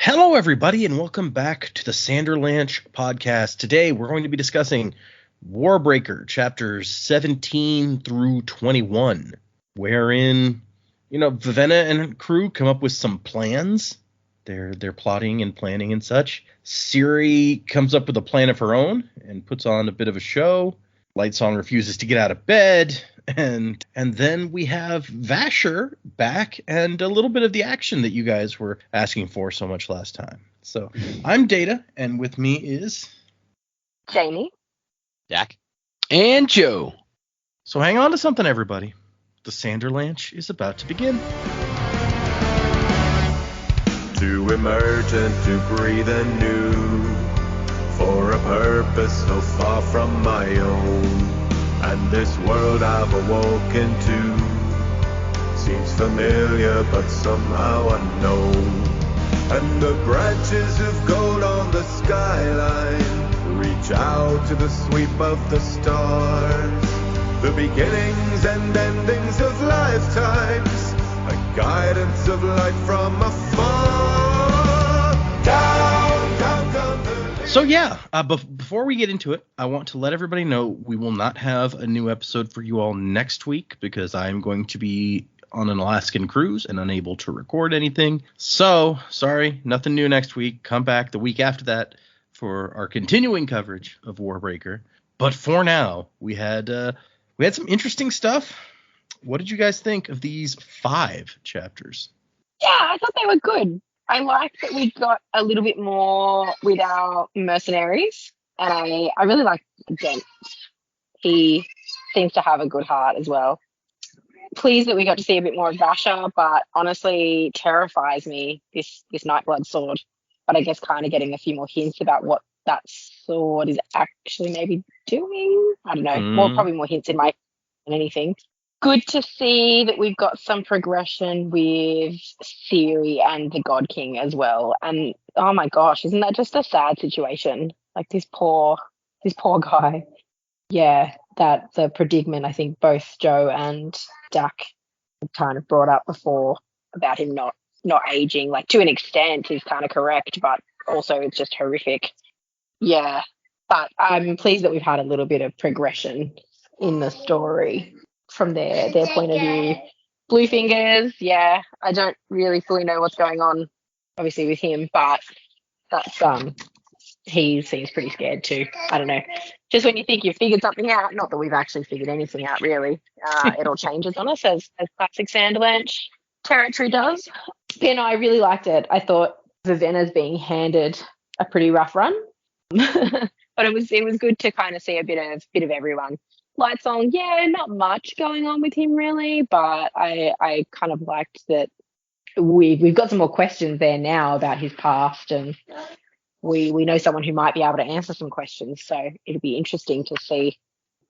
Hello, everybody, and welcome back to the Sanderlanche podcast. Today, we're going to be discussing Warbreaker, chapters 17 through 21, wherein, Vivenna and crew come up with some plans. They're plotting and planning and such. Siri comes up with a plan of her own and puts on a bit of a show. Lightsong refuses to get out of bed. And then we have Vasher back and a little bit of the action that you guys were asking for so much last time. So I'm Data, and with me is Jamie, Jack, and Joe. So hang on to something, everybody. The Sanderlanche is about to begin. To emerge and to breathe anew, for a purpose so far from my own. And this world I've awoken to seems familiar but somehow unknown. And the branches of gold on the skyline reach out to the sweep of the stars. The beginnings and endings of lifetimes, a guidance of light from afar. Down, down, down the... So yeah, before we get into it, I want to let everybody know we will not have a new episode for you all next week because I'm going to be on an Alaskan cruise and unable to record anything. So, sorry, nothing new next week. Come back the week after that for our continuing coverage of Warbreaker. But for now, we had some interesting stuff. What did you guys think of these 5 chapters? Yeah, I thought they were good. I liked that we got a little bit more with our mercenaries, and I really like Dent. He seems to have a good heart as well. Pleased that we got to see a bit more of Vasher, but honestly terrifies me, this Nightblood sword. But I guess kind of getting a few more hints about what that sword is actually maybe doing. I don't know. Probably more hints in my than anything. Good to see that we've got some progression with Siri and the God King as well. And oh my gosh, isn't that just a sad situation? Like this poor guy. Yeah, that's a predicament I think both Joe and Dak have kind of brought up before about him not aging. Like to an extent is kind of correct, but also it's just horrific. Yeah, but I'm pleased that we've had a little bit of progression in the story from their point of view. Bluefingers, yeah, I don't really fully know what's going on, obviously, with him, but that's he seems pretty scared too. I don't know. Just when you think you've figured something out, not that we've actually figured anything out really, it all changes on us as classic Sanderlanche territory does. Then I really liked it. I thought Vivenna's being handed a pretty rough run, but it was good to kind of see a bit of everyone. Lightsong, yeah, not much going on with him really, but I kind of liked that we've got some more questions there now about his past, and we know someone who might be able to answer some questions, so it'll be interesting to see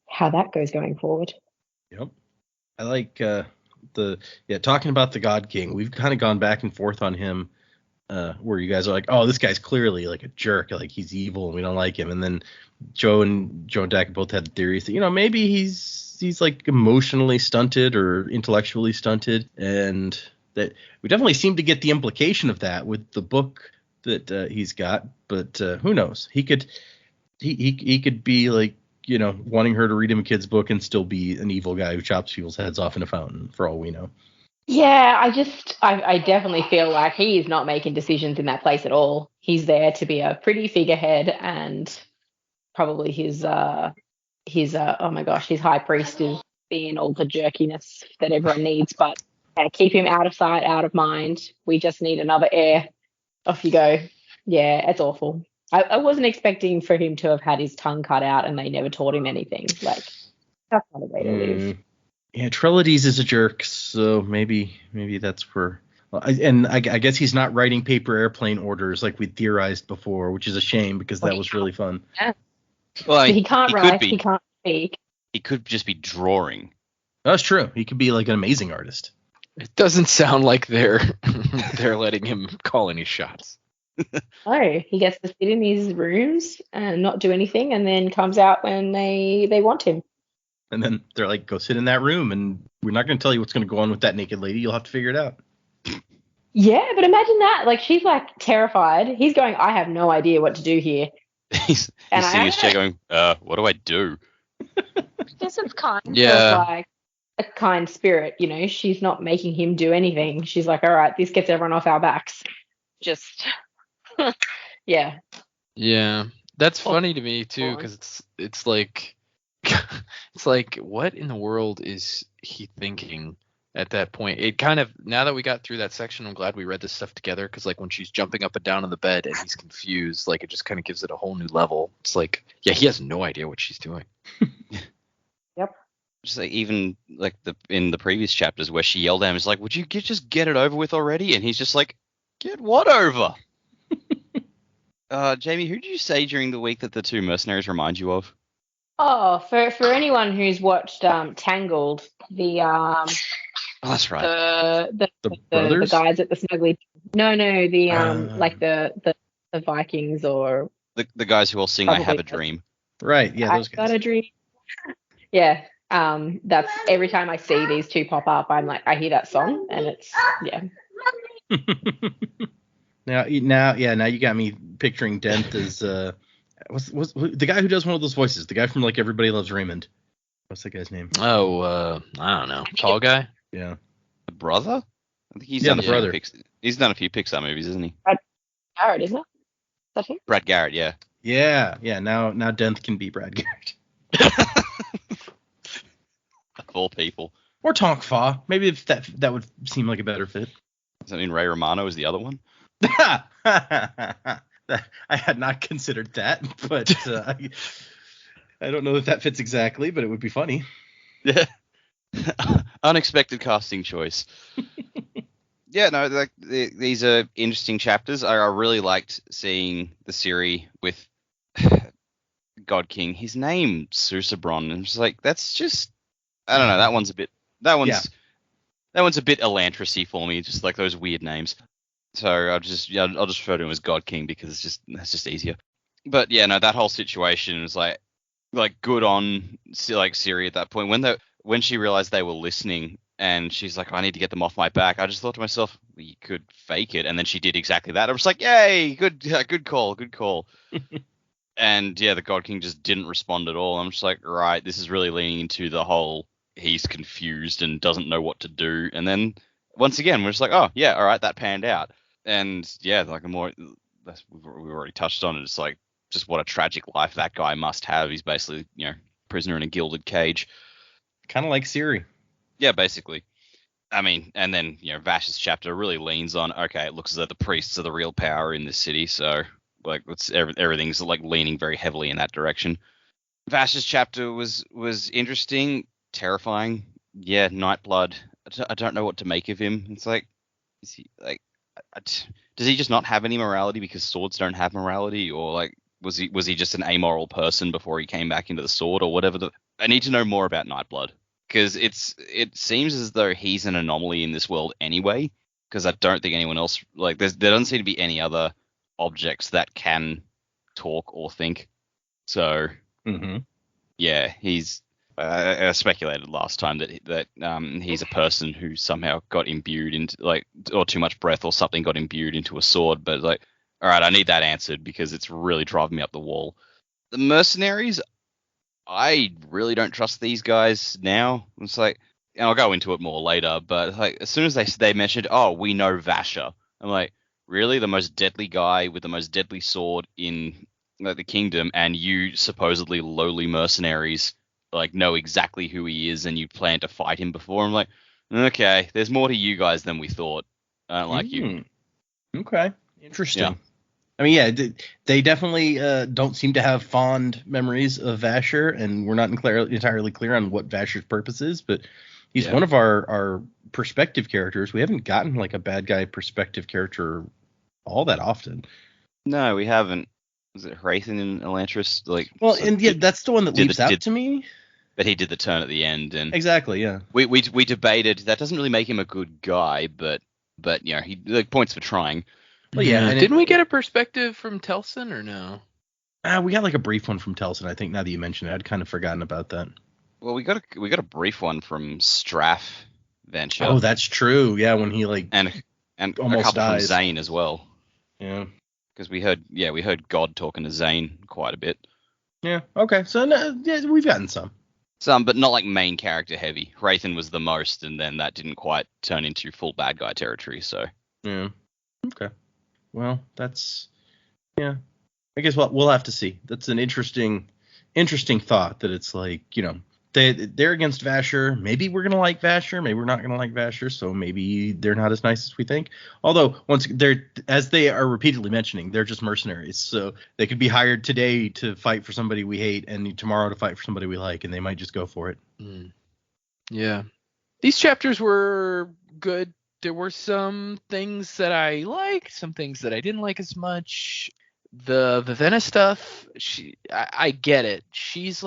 how that goes going forward. Yep. I like talking about the God King. We've kind of gone back and forth on him. Where you guys are like, oh, this guy's clearly like a jerk, like he's evil and we don't like him. And then Joe and Dak both had theories that, maybe he's like emotionally stunted or intellectually stunted. And that we definitely seem to get the implication of that with the book that he's got. But who knows? He could be like, wanting her to read him a kid's book and still be an evil guy who chops people's heads off in a fountain, for all we know. Yeah, I definitely feel like he is not making decisions in that place at all. He's there to be a pretty figurehead, and probably his oh my gosh, his high priest is being all the jerkiness that everyone needs, but keep him out of sight, out of mind. We just need another heir. Off you go. Yeah, it's awful. I wasn't expecting for him to have had his tongue cut out and they never taught him anything. Like, that's not a way to live. Yeah, Trellides is a jerk, so maybe that's where. I guess he's not writing paper airplane orders like we theorized before, which is a shame because that was really fun. Yeah. Well, he can't write, he can't speak. He could just be drawing. That's true. He could be like an amazing artist. It doesn't sound like they're letting him call any shots. No, he gets to sit in his rooms and not do anything, and then comes out when they want him. And then they're like, go sit in that room, and we're not going to tell you what's going to go on with that naked lady. You'll have to figure it out. Yeah, but imagine that. Like, she's like terrified. He's going, I have no idea what to do here. He's And sitting in his chair going, what do I do? Guess it's kind Yeah. of like a kind spirit, you know. She's not making him do anything. She's like, all right, this gets everyone off our backs. Just, yeah. Yeah, that's Well, funny to me too, because it's like it's like, what in the world is he thinking at that point? It kind of, now that we got through that section, I'm glad we read this stuff together, because like when she's jumping up and down on the bed and he's confused, like it just kind of gives it a whole new level. It's like, yeah, he has no idea what she's doing. Yep. Just like, even like in the previous chapters where she yelled at him, it's like, would you just get it over with already? And he's just like, get what over? Jamie, who did you say during the week that the two mercenaries remind you of? Oh, for anyone who's watched Tangled, the Oh, that's right. the brothers? guys at the snuggly. No, the like the Vikings, or The guys who all sing "I Have a Probably. Dream." Right. Yeah, those I've got guys. a dream. Yeah. That's every time I see these two pop up, I'm like, I hear that song, and it's Now you got me picturing Dent as what's the guy who does one of those voices? The guy from like Everybody Loves Raymond. What's that guy's name? Oh, I don't know, tall guy. Yeah. The brother? I think he's Yeah, done the a few brother. He's done a few Pixar movies, isn't he? Garrett, isn't it? Is that him? Brad Garrett, yeah. Yeah. Now Dent can be Brad Garrett. Of all people. Or Tonk Fa. Maybe if that would seem like a better fit. Does that mean Ray Romano is the other one? I had not considered that, but I don't know if that fits exactly, but it would be funny. Yeah. Unexpected casting choice. Yeah, no, like these are interesting chapters. I really liked seeing the Siri with God King. His name Susabron, and it's like, that's just, I don't know. That one's a bit Elantris-y for me, just like those weird names. So I'll just refer to him as God King because that's just easier. But yeah, no, that whole situation was like good on like Siri at that point when she realized they were listening and she's like, I need to get them off my back. I just thought to myself, well, you could fake it, and then she did exactly that. I was like, yay, good call. And yeah, the God King just didn't respond at all. I'm just like, right, this is really leaning into the whole he's confused and doesn't know what to do. And then once again, we're just like, oh yeah, all right, that panned out. And yeah, like we've already touched on it. It's like, just what a tragic life that guy must have. He's basically, prisoner in a gilded cage. Kind of like Siri. Yeah, basically. I mean, and then, Vasher's chapter really leans on, okay, it looks as though the priests are the real power in this city. So like everything's like leaning very heavily in that direction. Vasher's chapter was interesting, terrifying. Yeah, Nightblood. I don't know what to make of him. It's like, is he like, does he just not have any morality because swords don't have morality, or like was he just an amoral person before he came back into the sword, or whatever? I need to know more about Nightblood, because it seems as though he's an anomaly in this world anyway, because I don't think anyone else, like there doesn't seem to be any other objects that can talk or think. So yeah, he's I speculated last time that he's a person who somehow got imbued into, like, or too much breath or something got imbued into a sword. But like, all right, I need that answered because it's really driving me up the wall. The mercenaries, I really don't trust these guys now. It's like, and I'll go into it more later, but like as soon as they mentioned, oh, we know Vasher, I'm like, really? The most deadly guy with the most deadly sword in the kingdom, and you supposedly lowly mercenaries like know exactly who he is and you plan to fight him before? I'm like, okay, there's more to you guys than we thought. I don't like you. Okay, interesting. Yeah. I mean, yeah, they definitely don't seem to have fond memories of Vasher, and we're not entirely clear on what Vasher's purpose is, but he's one of our perspective characters. We haven't gotten like a bad guy perspective character all that often. No, we haven't. Was it Hrathen and Elantris? Like, well, and yeah, that's the one that leaps out to me. But he did the turn at the end, and exactly, yeah. We debated that doesn't really make him a good guy, but he like points for trying. Well, yeah. And didn't we get a perspective from Telson or no? We got like a brief one from Telson, I think. Now that you mention it, I'd kind of forgotten about that. Well, we got a brief one from Straff Venture. Oh, that's true. Yeah, when he like and And almost a couple dies. from Zane as well. Yeah. Because we heard God talking to Zane quite a bit. Yeah. Okay. So yeah, we've gotten some. Some, but not like main character heavy. Wraithen was the most, and then that didn't quite turn into full bad guy territory. So Yeah. Okay. Well, that's yeah. I guess we'll have to see. That's an interesting thought that it's like, they're against Vasher. Maybe we're gonna like Vasher. Maybe we're not gonna like Vasher. So maybe they're not as nice as we think. Although as they are repeatedly mentioning, they're just mercenaries. So they could be hired today to fight for somebody we hate, and tomorrow to fight for somebody we like, and they might just go for it. Yeah. These chapters were good. There were some things that I liked, some things that I didn't like as much. The Vivenna stuff, I get it. She's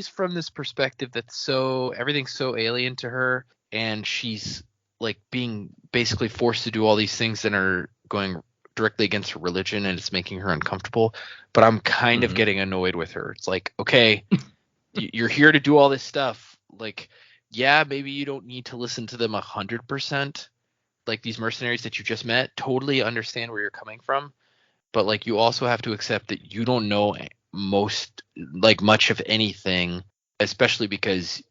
from this perspective that's everything's so alien to her, and she's like being basically forced to do all these things that are going directly against her religion, and it's making her uncomfortable. But I'm kind of getting annoyed with her. It's like, okay, you're here to do all this stuff. Like, yeah, maybe you don't need to listen to them 100%. Like these mercenaries that you just met, totally understand where you're coming from. But like you also have to accept that you don't know much of anything, especially because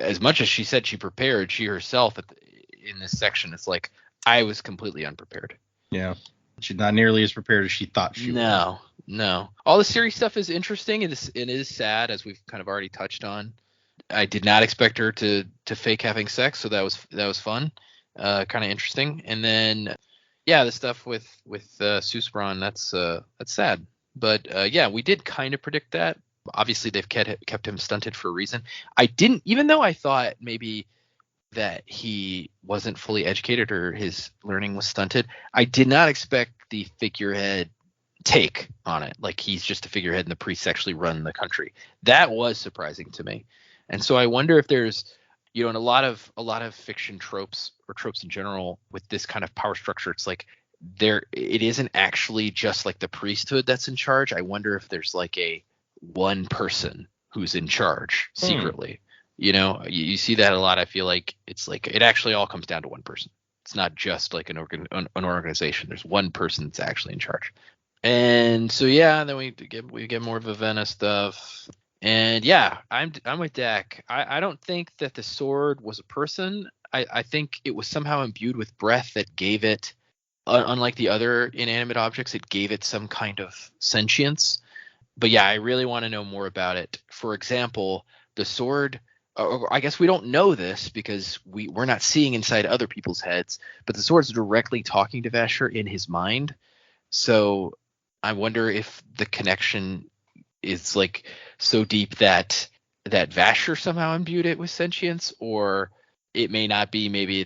as much as she said she prepared, she herself in this section, it's like I was completely unprepared. Yeah. She's not nearly as prepared as she thought she was. No. All the Siri stuff is interesting. It is sad, as we've kind of already touched on. I did not expect her to fake having sex, so that was fun. Kind of interesting. And then yeah, the stuff with Susbron, that's sad. But yeah, we did kind of predict that. Obviously, they've kept him stunted for a reason. I didn't, even though I thought maybe that he wasn't fully educated or his learning was stunted, I did not expect the figurehead take on it. Like he's just a figurehead and the priests actually run the country. That was surprising to me. And so I wonder if there's, in a lot of fiction tropes or tropes in general with this kind of power structure, it's like it isn't actually just like the priesthood that's in charge. I wonder if there's like a one person who's in charge secretly. You see that a lot. I feel like it's like it actually all comes down to one person. It's not just like an organization. There's one person that's actually in charge. And so yeah, then we get more Vivenna stuff. And yeah, I'm with Dak. I don't think that the sword was a person. I think it was somehow imbued with breath that gave it, unlike the other inanimate objects, it gave it some kind of sentience. But yeah, I really want to know more about it. For example, the sword, or I guess we don't know this because we're not seeing inside other people's heads, but the sword's directly talking to Vasher in his mind. So I wonder if the connection is like so deep that Vasher somehow imbued it with sentience, or it may not be. Maybe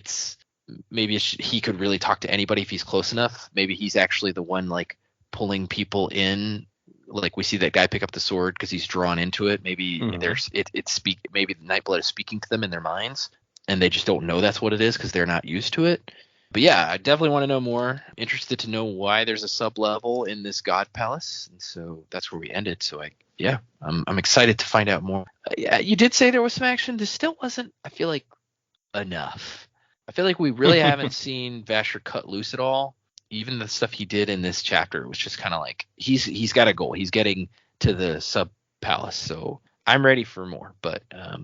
he could really talk to anybody if he's close enough. Maybe he's actually the one like pulling people in. Like we see that guy pick up the sword because he's drawn into it. Maybe maybe the Nightblood is speaking to them in their minds, and they just don't know that's what it is because they're not used to it. But yeah, I definitely want to know more. Interested to know why there's a sub level in this God Palace, and so that's where we ended. So I'm excited to find out more. Yeah, you did say there was some action. This still wasn't, I feel like, enough. I feel like we really haven't seen Vasher cut loose at all. Even the stuff he did in this chapter was just kind of like he's got a goal. He's getting to the sub palace, so I'm ready for more. But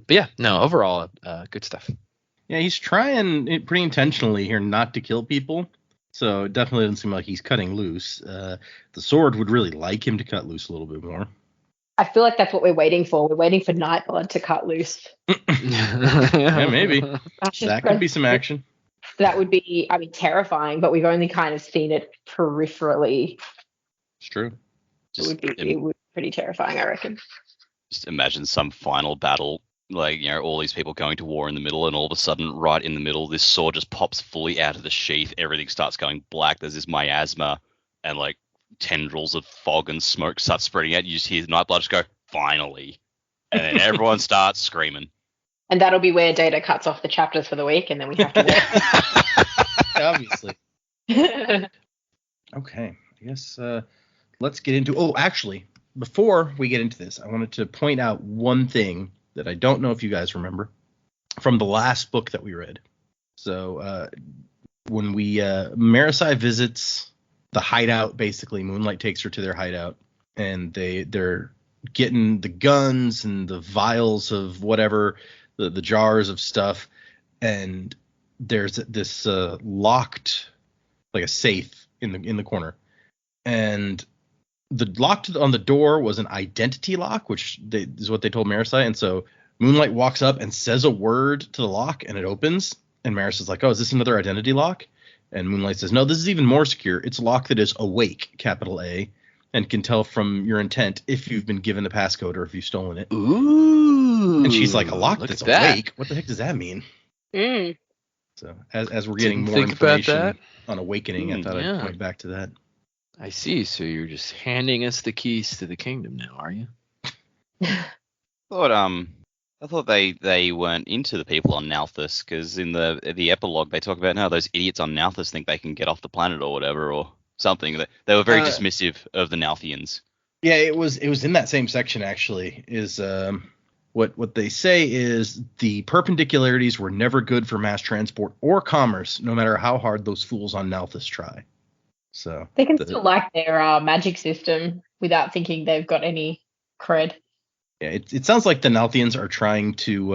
yeah, no, overall, good stuff. Yeah, he's trying pretty intentionally here not to kill people, so it definitely doesn't seem like he's cutting loose. The sword would really like him to cut loose a little bit more. I feel like that's what we're waiting for. We're waiting for Nightblood to cut loose. Yeah, maybe. That could be some action. That would be, terrifying, but we've only kind of seen it peripherally. It's true. It would be pretty terrifying, I reckon. Just imagine some final battle, like, all these people going to war in the middle, and all of a sudden, right in the middle, this sword just pops fully out of the sheath. Everything starts going black. There's this miasma, and like tendrils of fog and smoke start spreading out. You just hear the Nightblood just go, finally. And then everyone starts screaming. And that'll be where Data cuts off the chapters for the week, and then we have to wait. Obviously. Okay. I guess let's get into... Oh, actually, before we get into this, I wanted to point out one thing that I don't know if you guys remember from the last book that we read. So when we Marisi visits the hideout, basically Moonlight takes her to their hideout, and they're getting the guns and the vials of whatever, the jars of stuff, and there's this locked, like a safe in the corner, and the lock on the door was an identity lock, which is what they told Marisi, and so Moonlight walks up and says a word to the lock, and it opens. And Marisi's like, "Oh, is this another identity lock?" And Moonlight says, "No, this is even more secure. It's a lock that is awake, capital A, and can tell from your intent if you've been given the passcode or if you've stolen it." Ooh. And she's like, "A lock that's awake? What the heck does that mean?" Mm. So as we're getting Didn't more think about information that. on Awakening, I thought yeah. I'd point back to that. I see. So you're just handing us the keys to the kingdom now, are you? I thought they weren't into the people on Nalthus, because in the epilogue they talk about how those idiots on Nalthus think they can get off the planet or whatever or something. They were very dismissive of the Nalthians. Yeah, it was in that same section actually. Is what they say is the perpendicularities were never good for mass transport or commerce, no matter how hard those fools on Nalthus try. So they can still like their magic system without thinking they've got any cred. Yeah, it sounds like the Nalthians are trying to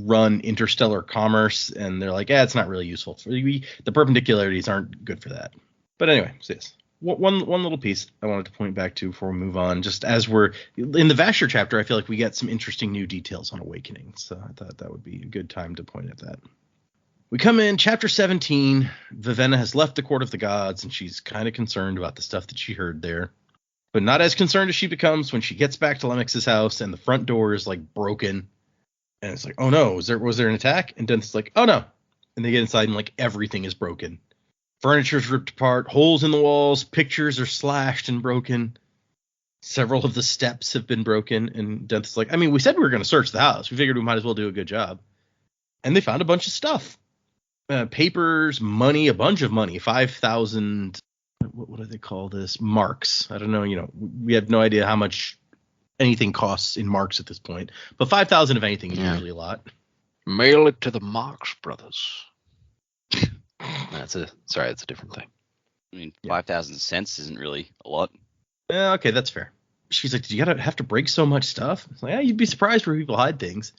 run interstellar commerce, and they're like, it's not really useful. The perpendicularities aren't good for that. But anyway, so yes. One little piece I wanted to point back to before we move on, just as we're in the Vasher chapter, I feel like we get some interesting new details on Awakening, so I thought that would be a good time to point at that. We come in chapter 17. Vivenna has left the court of the gods, and she's kind of concerned about the stuff that she heard there, but not as concerned as she becomes when she gets back to Lemex's house and the front door is like broken, and it's like, oh no, was there an attack? And Deneth's like, oh no, and they get inside and like everything is broken. Furniture's ripped apart, holes in the walls, pictures are slashed and broken. Several of the steps have been broken, and Deneth's like, I mean, we said we were going to search the house. We figured we might as well do a good job. And they found a bunch of stuff. Papers, money, a bunch of money, 5,000, what do they call this? Marks. I don't know, we have no idea how much anything costs in marks at this point. But 5,000 of anything is usually a lot. Mail it to the Marx brothers. That's a different thing. I mean, 5,000 cents isn't really a lot. Yeah, okay, that's fair. She's like, did you have to break so much stuff? It's like, yeah, you'd be surprised where people hide things.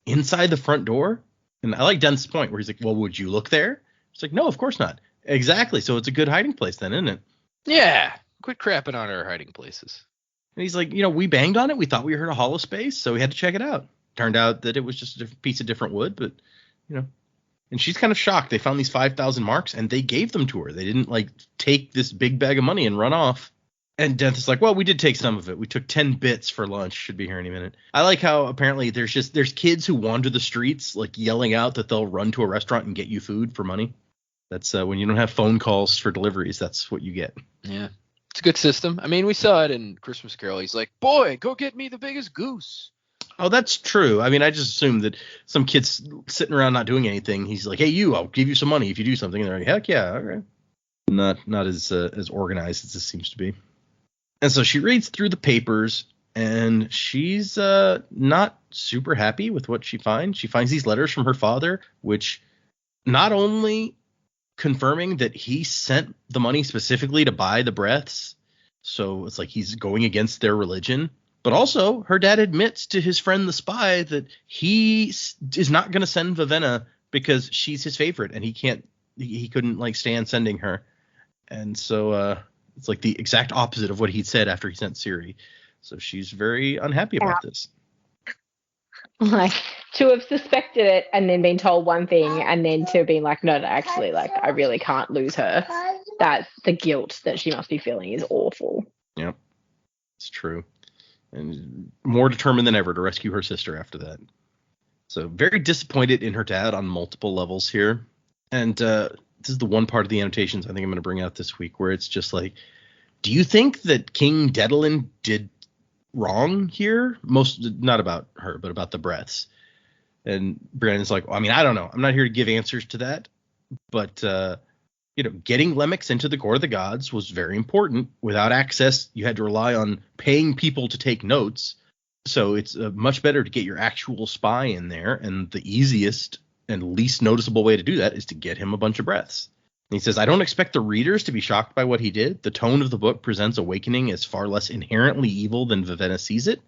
Inside the front door? And I like Den's point where he's like, well, would you look there? It's like, no, of course not. Exactly. So it's a good hiding place then, isn't it? Yeah. Quit crapping on our hiding places. And he's like, we banged on it. We thought we heard a hollow space, so we had to check it out. Turned out that it was just a piece of different wood, but, And she's kind of shocked. They found these 5,000 marks, and they gave them to her. They didn't, take this big bag of money and run off. And Deneth is like, well, we did take some of it. We took 10 bits for lunch. Should be here any minute. I like how apparently there's kids who wander the streets, yelling out that they'll run to a restaurant and get you food for money. That's when you don't have phone calls for deliveries. That's what you get. Yeah. It's a good system. I mean, we saw it in Christmas Carol. He's like, boy, go get me the biggest goose. Oh, that's true. I mean, I just assumed that some kid's sitting around not doing anything. He's like, hey, I'll give you some money if you do something. And they're like, heck yeah, okay. Not as organized as this seems to be. And so she reads through the papers, and she's not super happy with what she finds. She finds these letters from her father, which not only confirming that he sent the money specifically to buy the breaths, so it's like he's going against their religion, but also her dad admits to his friend the spy that he is not going to send Vivenna because she's his favorite, and he couldn't stand sending her. And so it's like the exact opposite of what he'd said after he sent Siri. So she's very unhappy about this. To have suspected it and then been told one thing and then to have been like, no, actually, I really can't lose her. That's the guilt that she must be feeling is awful. Yep, it's true. And more determined than ever to rescue her sister after that. So very disappointed in her dad on multiple levels here. And this is the one part of the annotations I think I'm going to bring out this week where it's just like, do you think that King Dedalin did wrong here? Not about her, but about the breaths. And Brandon's like, well, I mean, I don't know. I'm not here to give answers to that. But, getting Lemex into the court of the gods was very important. Without access, you had to rely on paying people to take notes. So it's much better to get your actual spy in there. And the easiest and least noticeable way to do that is to get him a bunch of breaths. He says, I don't expect the readers to be shocked by what he did. The tone of the book presents Awakening as far less inherently evil than Vivenna sees it.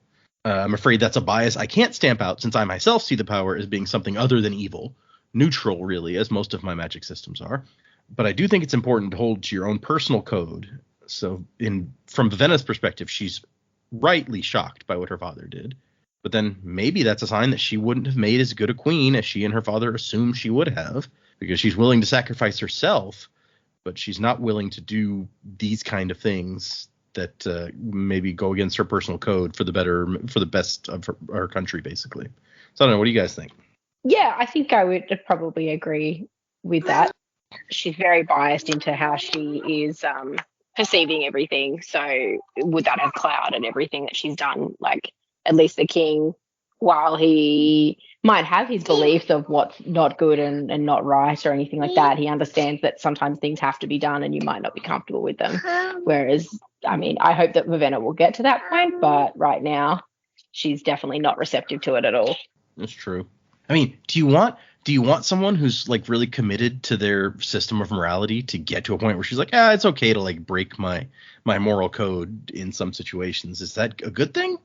I'm afraid that's a bias I can't stamp out, since I myself see the power as being something other than evil. Neutral, really, as most of my magic systems are. But I do think it's important to hold to your own personal code. So from Vivenna's perspective, she's rightly shocked by what her father did. But then maybe that's a sign that she wouldn't have made as good a queen as she and her father assumed she would have, because she's willing to sacrifice herself, but she's not willing to do these kind of things that maybe go against her personal code for the best of her country, basically. So I don't know. What do you guys think? Yeah, I think I would probably agree with that. She's very biased into how she is perceiving everything. So would that have clouded everything that she's done? Like, at least the king, while he might have his beliefs of what's not good and not right or anything like that, he understands that sometimes things have to be done and you might not be comfortable with them. Whereas, I mean, I hope that Vivenna will get to that point, but right now she's definitely not receptive to it at all. That's true. I mean, do you want someone who's like really committed to their system of morality to get to a point where she's like, it's okay to like break my moral code in some situations? Is that a good thing?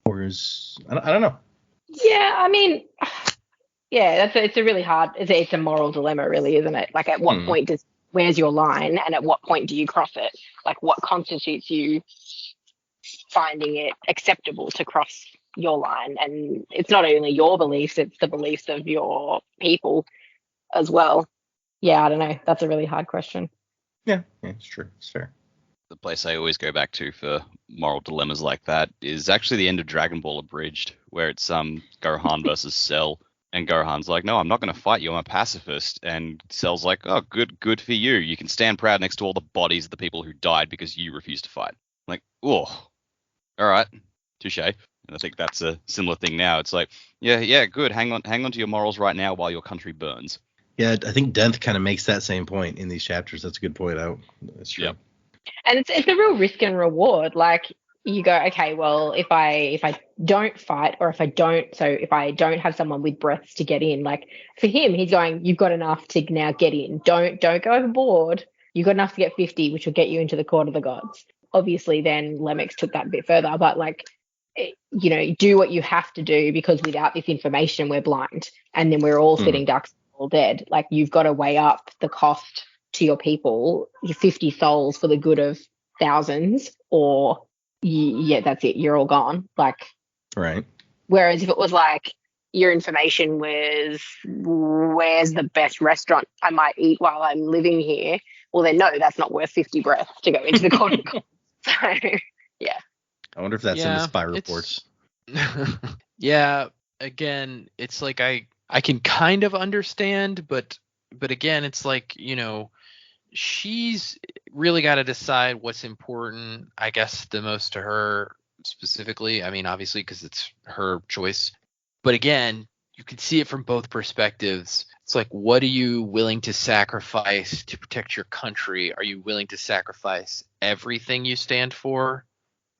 Or is, I don't know. Yeah, I mean, yeah, it's a really hard, it's a moral dilemma, really, isn't it? Like, at what point where's your line, and at what point do you cross it? Like, what constitutes you finding it acceptable to cross your line? And it's not only your beliefs, it's the beliefs of your people as well. Yeah, I don't know. That's a really hard question. Yeah, it's true. It's fair. The place I always go back to for moral dilemmas like that is actually the end of Dragon Ball Abridged, where it's Gohan versus Cell, and Gohan's like, no, I'm not going to fight you, I'm a pacifist, and Cell's like, oh, good for you. You can stand proud next to all the bodies of the people who died because you refused to fight. I'm like, oh, all right, touche. And I think that's a similar thing now. It's like, yeah, good. Hang on to your morals right now while your country burns. Yeah, I think Denth kind of makes that same point in these chapters. That's a good point out. That's true. Yep. And it's a real risk and reward. Like, you go, okay, well, if I don't fight, or if I don't have someone with breaths to get in, like, for him, he's going, you've got enough to now get in. Don't go overboard. You've got enough to get 50, which will get you into the court of the gods. Obviously, then Lemix took that a bit further, but like, do what you have to do, because without this information, we're blind, and then we're all sitting ducks, all dead. Like, you've got to weigh up the cost to your people, your 50 souls for the good of thousands, or that's it, you're all gone. Like, right. Whereas if it was like, your information was, where's the best restaurant I might eat while I'm living here, well then no, that's not worth 50 breaths to go into the court. So yeah, I wonder if that's in the spy reports. Yeah, again, it's like I can kind of understand, but again, it's like, she's really got to decide what's important, I guess, the most to her specifically. I mean, obviously, because it's her choice. But again, you can see it from both perspectives. It's like, what are you willing to sacrifice to protect your country? Are you willing to sacrifice everything you stand for?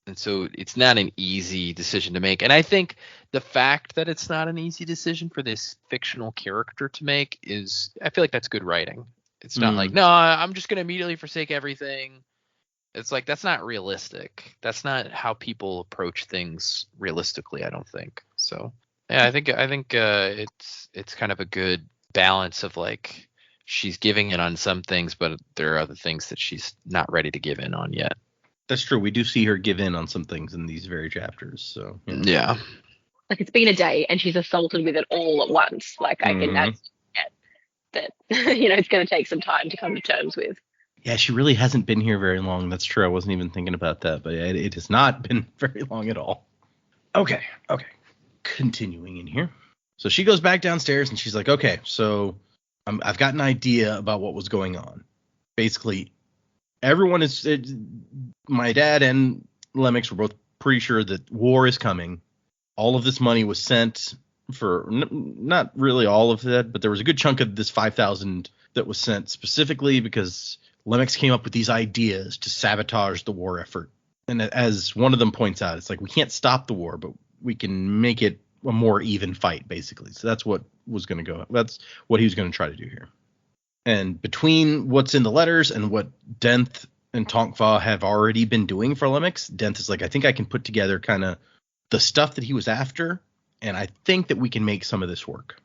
And so it's not an easy decision to make. And I think the fact that it's not an easy decision for this fictional character to make I feel like that's good writing. It's not like, no, I'm just going to immediately forsake everything. It's like, that's not realistic. That's not how people approach things realistically, I don't think. So, yeah, I think it's kind of a good balance of like, she's giving in on some things, but there are other things that she's not ready to give in on yet. That's true. We do see her give in on some things in these very chapters. So yeah. Like, it's been a day and she's assaulted with it all at once. Like, I can that it's going to take some time to come to terms with. Yeah, she really hasn't been here very long. That's true. I wasn't even thinking about that, but it has not been very long at all. Okay. Continuing in here. So she goes back downstairs and she's like, okay, so I've got an idea about what was going on. Basically, everyone my dad and Lemix were both pretty sure that war is coming. All of this money was sent for not really all of that, but there was a good chunk of this 5,000 that was sent specifically because Lemix came up with these ideas to sabotage the war effort. And as one of them points out, it's like, we can't stop the war, but we can make it a more even fight, basically. So that's what was going to go. That's what he was going to try to do here. And between what's in the letters and what Denth and Tonkfa have already been doing for Lemix, Denth is like, I think I can put together kind of the stuff that he was after, and I think that we can make some of this work.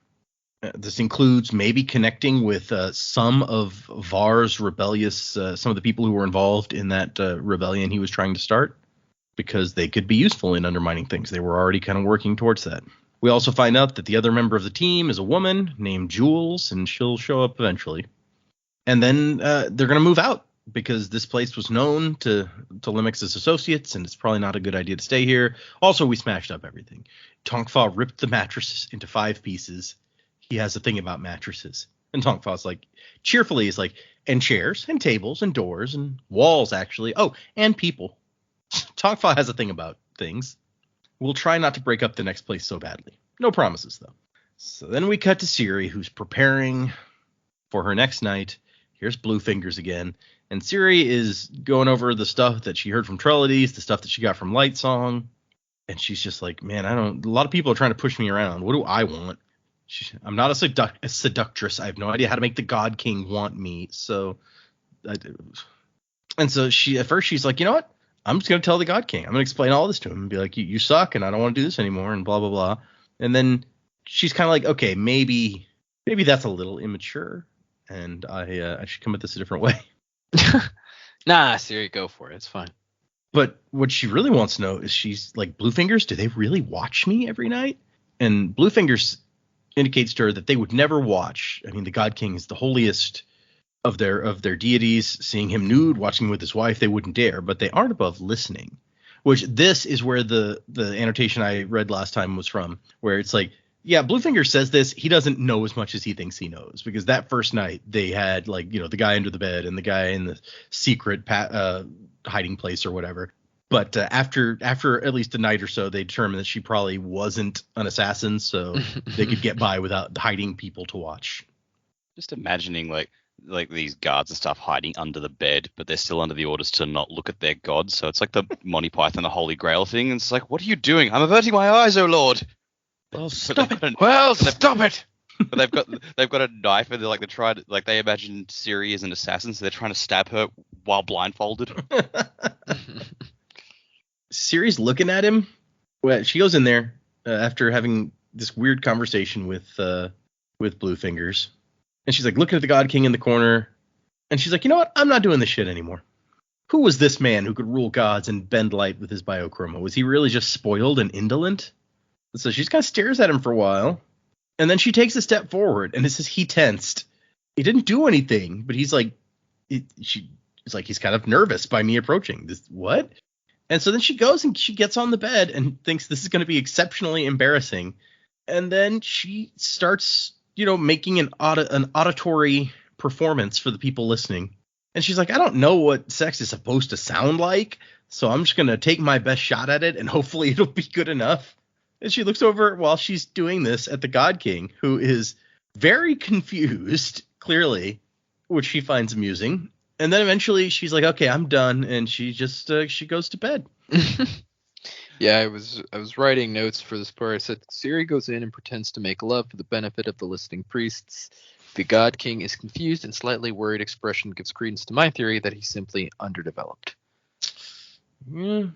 This includes maybe connecting with some of Var's rebellious, some of the people who were involved in that rebellion he was trying to start, because they could be useful in undermining things. They were already kind of working towards that. We also find out that the other member of the team is a woman named Jules, and she'll show up eventually. And then they're going to move out, because this place was known to Lemix's associates, and it's probably not a good idea to stay here. Also, we smashed up everything. Tonkfa ripped the mattresses into 5 pieces. He has a thing about mattresses. And Tonkfa's like, cheerfully, is like, and chairs, and tables, and doors, and walls, actually. Oh, and people. Tonkfa has a thing about things. We'll try not to break up the next place so badly. No promises, though. So then we cut to Siri, who's preparing for her next night. Here's Bluefingers again. And Siri is going over the stuff that she heard from Trellides, the stuff that she got from Lightsong. And she's just like, man, a lot of people are trying to push me around. What do I want? I'm not a seductress. I have no idea how to make the God King want me. So at first she's like, you know what? I'm just going to tell the God King. I'm going to explain all this to him and be like, you suck, and I don't want to do this anymore, and blah, blah, blah. And then she's kind of like, okay, maybe that's a little immature, and I should come at this a different way. Nah, Siri, go for it. It's fine. But what she really wants to know is, she's like, Bluefingers, do they really watch me every night? And Bluefingers indicates to her that they would never watch. I mean, the God King is the holiest of their deities. Seeing him nude, watching him with his wife, they wouldn't dare, but they aren't above listening. Which this is where the annotation I read last time was from, where it's like, yeah, Bluefinger says this, he doesn't know as much as he thinks he knows, because that first night they had, like, the guy under the bed and the guy in the secret hiding place or whatever. But after at least a night or so, they determined that she probably wasn't an assassin, so they could get by without hiding people to watch. Just imagining like these guards and stuff hiding under the bed, but they're still under the orders to not look at their god. So it's like the Monty Python, the Holy Grail thing. And it's like, what are you doing? I'm averting my eyes, oh Lord. Well, stop it. Stop it. But they've got a knife, and they imagine Siri is an assassin, so they're trying to stab her while blindfolded. Siri's looking at him. Well, she goes in there after having this weird conversation with Bluefingers. And she's like looking at the God King in the corner. And she's like, you know what? I'm not doing this shit anymore. Who was this man who could rule gods and bend light with his biochroma? Was he really just spoiled and indolent? And so she just kind of stares at him for a while. And then she takes a step forward. And it says he tensed. He didn't do anything. But he's like, he's kind of nervous by me approaching. This what? And so then she goes and she gets on the bed and thinks this is going to be exceptionally embarrassing. And then she starts, making an auditory performance for the people listening. And she's like, I don't know what sex is supposed to sound like, so I'm just going to take my best shot at it, and hopefully it'll be good enough. And she looks over while she's doing this at the God King, who is very confused, clearly, which she finds amusing. And then eventually she's like, okay, I'm done. And she just she goes to bed. Yeah, I was writing notes for this part. I said, Siri goes in and pretends to make love for the benefit of the listening priests. The God King is confused and slightly worried expression gives credence to my theory that he's simply underdeveloped. The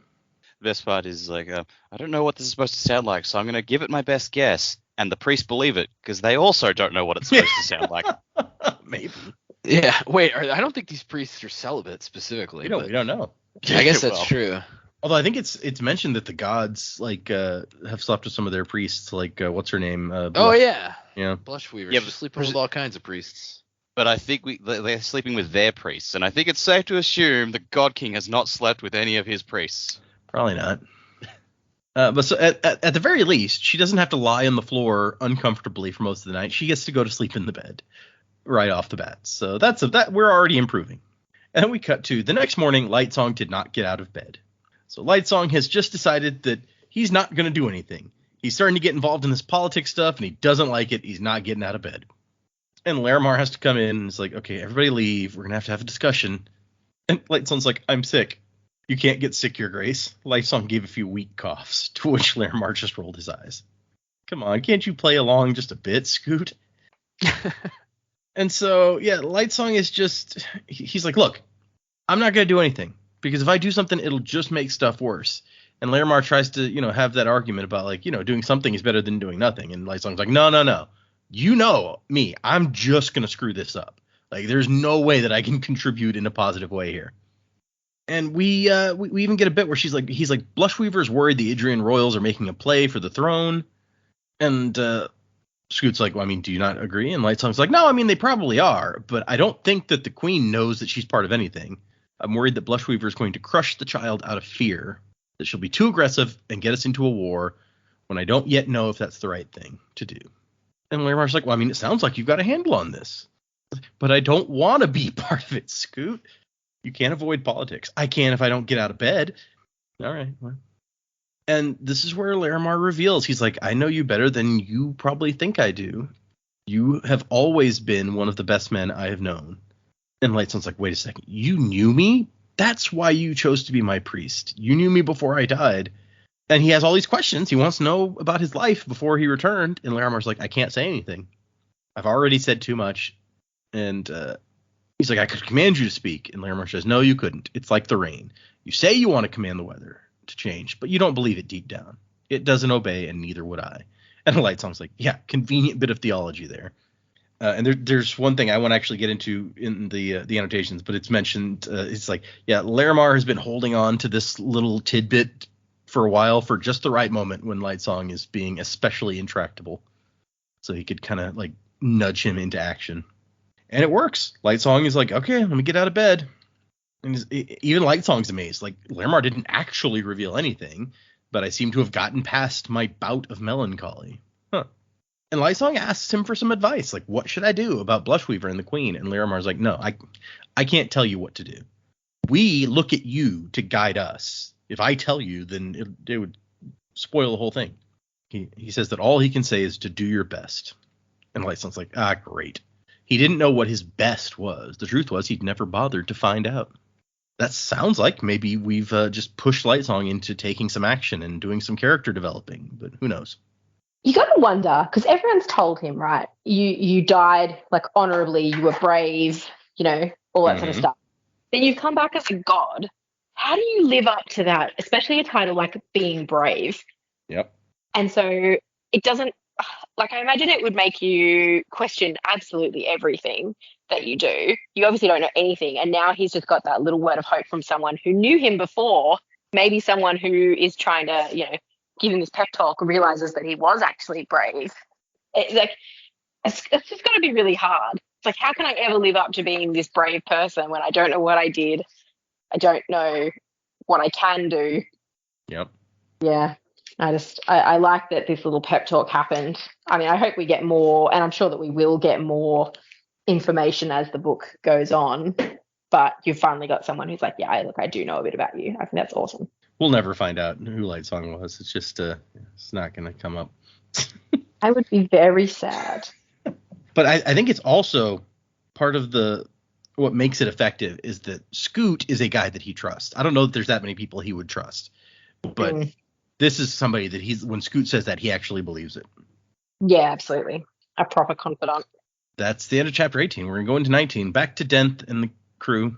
best part is like, I don't know what this is supposed to sound like, so I'm going to give it my best guess. And the priests believe it, because they also don't know what it's supposed to sound like. Maybe. Yeah, wait, I don't think these priests are celibate specifically. We don't know. I guess that's true. Although I think it's mentioned that the gods have slept with some of their priests, what's her name? Yeah. Yeah. Blushweaver. Yeah, She's sleeping with all kinds of priests. But I think they're sleeping with their priests, and I think it's safe to assume the God King has not slept with any of his priests. Probably not. But so at the very least, she doesn't have to lie on the floor uncomfortably for most of the night. She gets to go to sleep in the bed right off the bat. So that we're already improving. And then we cut to the next morning. Lightsong did not get out of bed. So Lightsong has just decided that he's not going to do anything. He's starting to get involved in this politics stuff, and he doesn't like it. He's not getting out of bed. And Larimar has to come in, and it's like, okay, everybody leave. We're going to have a discussion. And Lightsong's like, I'm sick. You can't get sick, Your Grace. Lightsong gave a few weak coughs, to which Larimar just rolled his eyes. Come on, can't you play along just a bit, Scoot? And so, yeah, Lightsong is just, he's like, look, I'm not going to do anything, because if I do something, it'll just make stuff worse. And Larimar tries to, have that argument about, like, doing something is better than doing nothing. And Lightsong's like, no. You know me. I'm just going to screw this up. Like, there's no way that I can contribute in a positive way here. And we even get a bit where he's like, Blushweaver's worried the Idrian royals are making a play for the throne. And Scoot's like, well, I mean, do you not agree? And Lightsong's like, no, I mean, they probably are, but I don't think that the queen knows that she's part of anything. I'm worried that Blushweaver is going to crush the child out of fear, that she'll be too aggressive and get us into a war when I don't yet know if that's the right thing to do. And Larimar's like, well, I mean, it sounds like you've got a handle on this, but I don't want to be part of it, Scoot. You can't avoid politics. I can if I don't get out of bed. All right. Well. And this is where Larimar reveals, he's like, I know you better than you probably think I do. You have always been one of the best men I have known. And Lightsong's like, wait a second, you knew me? That's why you chose to be my priest. You knew me before I died. And he has all these questions. He wants to know about his life before he returned. And Larimar's like, I can't say anything. I've already said too much. And he's like, I could command you to speak. And Larimar says, no, you couldn't. It's like the rain. You say you want to command the weather to change, but you don't believe it deep down. It doesn't obey, and neither would I. And Lightsong's like, yeah, convenient bit of theology there. And there's one thing I want to actually get into in the annotations, but it's mentioned. It's like, yeah, Larimar has been holding on to this little tidbit for a while for just the right moment when Lightsong is being especially intractable, so he could kind of like nudge him into action. And it works. Lightsong is like, okay, let me get out of bed. And even Lightsong's amazed. Like, Larimar didn't actually reveal anything, but I seem to have gotten past my bout of melancholy. Huh. And Lightsong asks him for some advice. Like, what should I do about Blushweaver and the Queen? And Larimar's like, no, I can't tell you what to do. We look at you to guide us. If I tell you, then it would spoil the whole thing. He says that all he can say is to do your best. And Lightsong's like, great. He didn't know what his best was. The truth was he'd never bothered to find out. That sounds like maybe we've just pushed Lightsong into taking some action and doing some character developing, but who knows? You got to wonder, because everyone's told him, right? You died like honorably, you were brave, all that sort of stuff. Then you've come back as a god. How do you live up to that, especially a title like being brave? Yep. And so it doesn't, like, I imagine it would make you question absolutely everything that you do. You obviously don't know anything, and now he's just got that little word of hope from someone who knew him before, maybe someone who is trying to, give him this pep talk, realizes that he was actually brave. It's just got to be really hard. It's like, how can I ever live up to being this brave person when I don't know what I did? I don't know what I can do. Yep. Yeah. I like that this little pep talk happened. I mean, I hope we get more, and I'm sure that we will get more information as the book goes on. But you've finally got someone who's like, yeah, look, I do know a bit about you. I think that's awesome. We'll never find out who Lightsong was. It's just, it's not going to come up. I would be very sad. But I think it's also part of what makes it effective is that Scoot is a guy that he trusts. I don't know that there's that many people he would trust, but this is somebody that when Scoot says that, he actually believes it. Yeah, absolutely. A proper confidant. That's the end of chapter 18. We're going to go into 19. Back to Denth and the crew.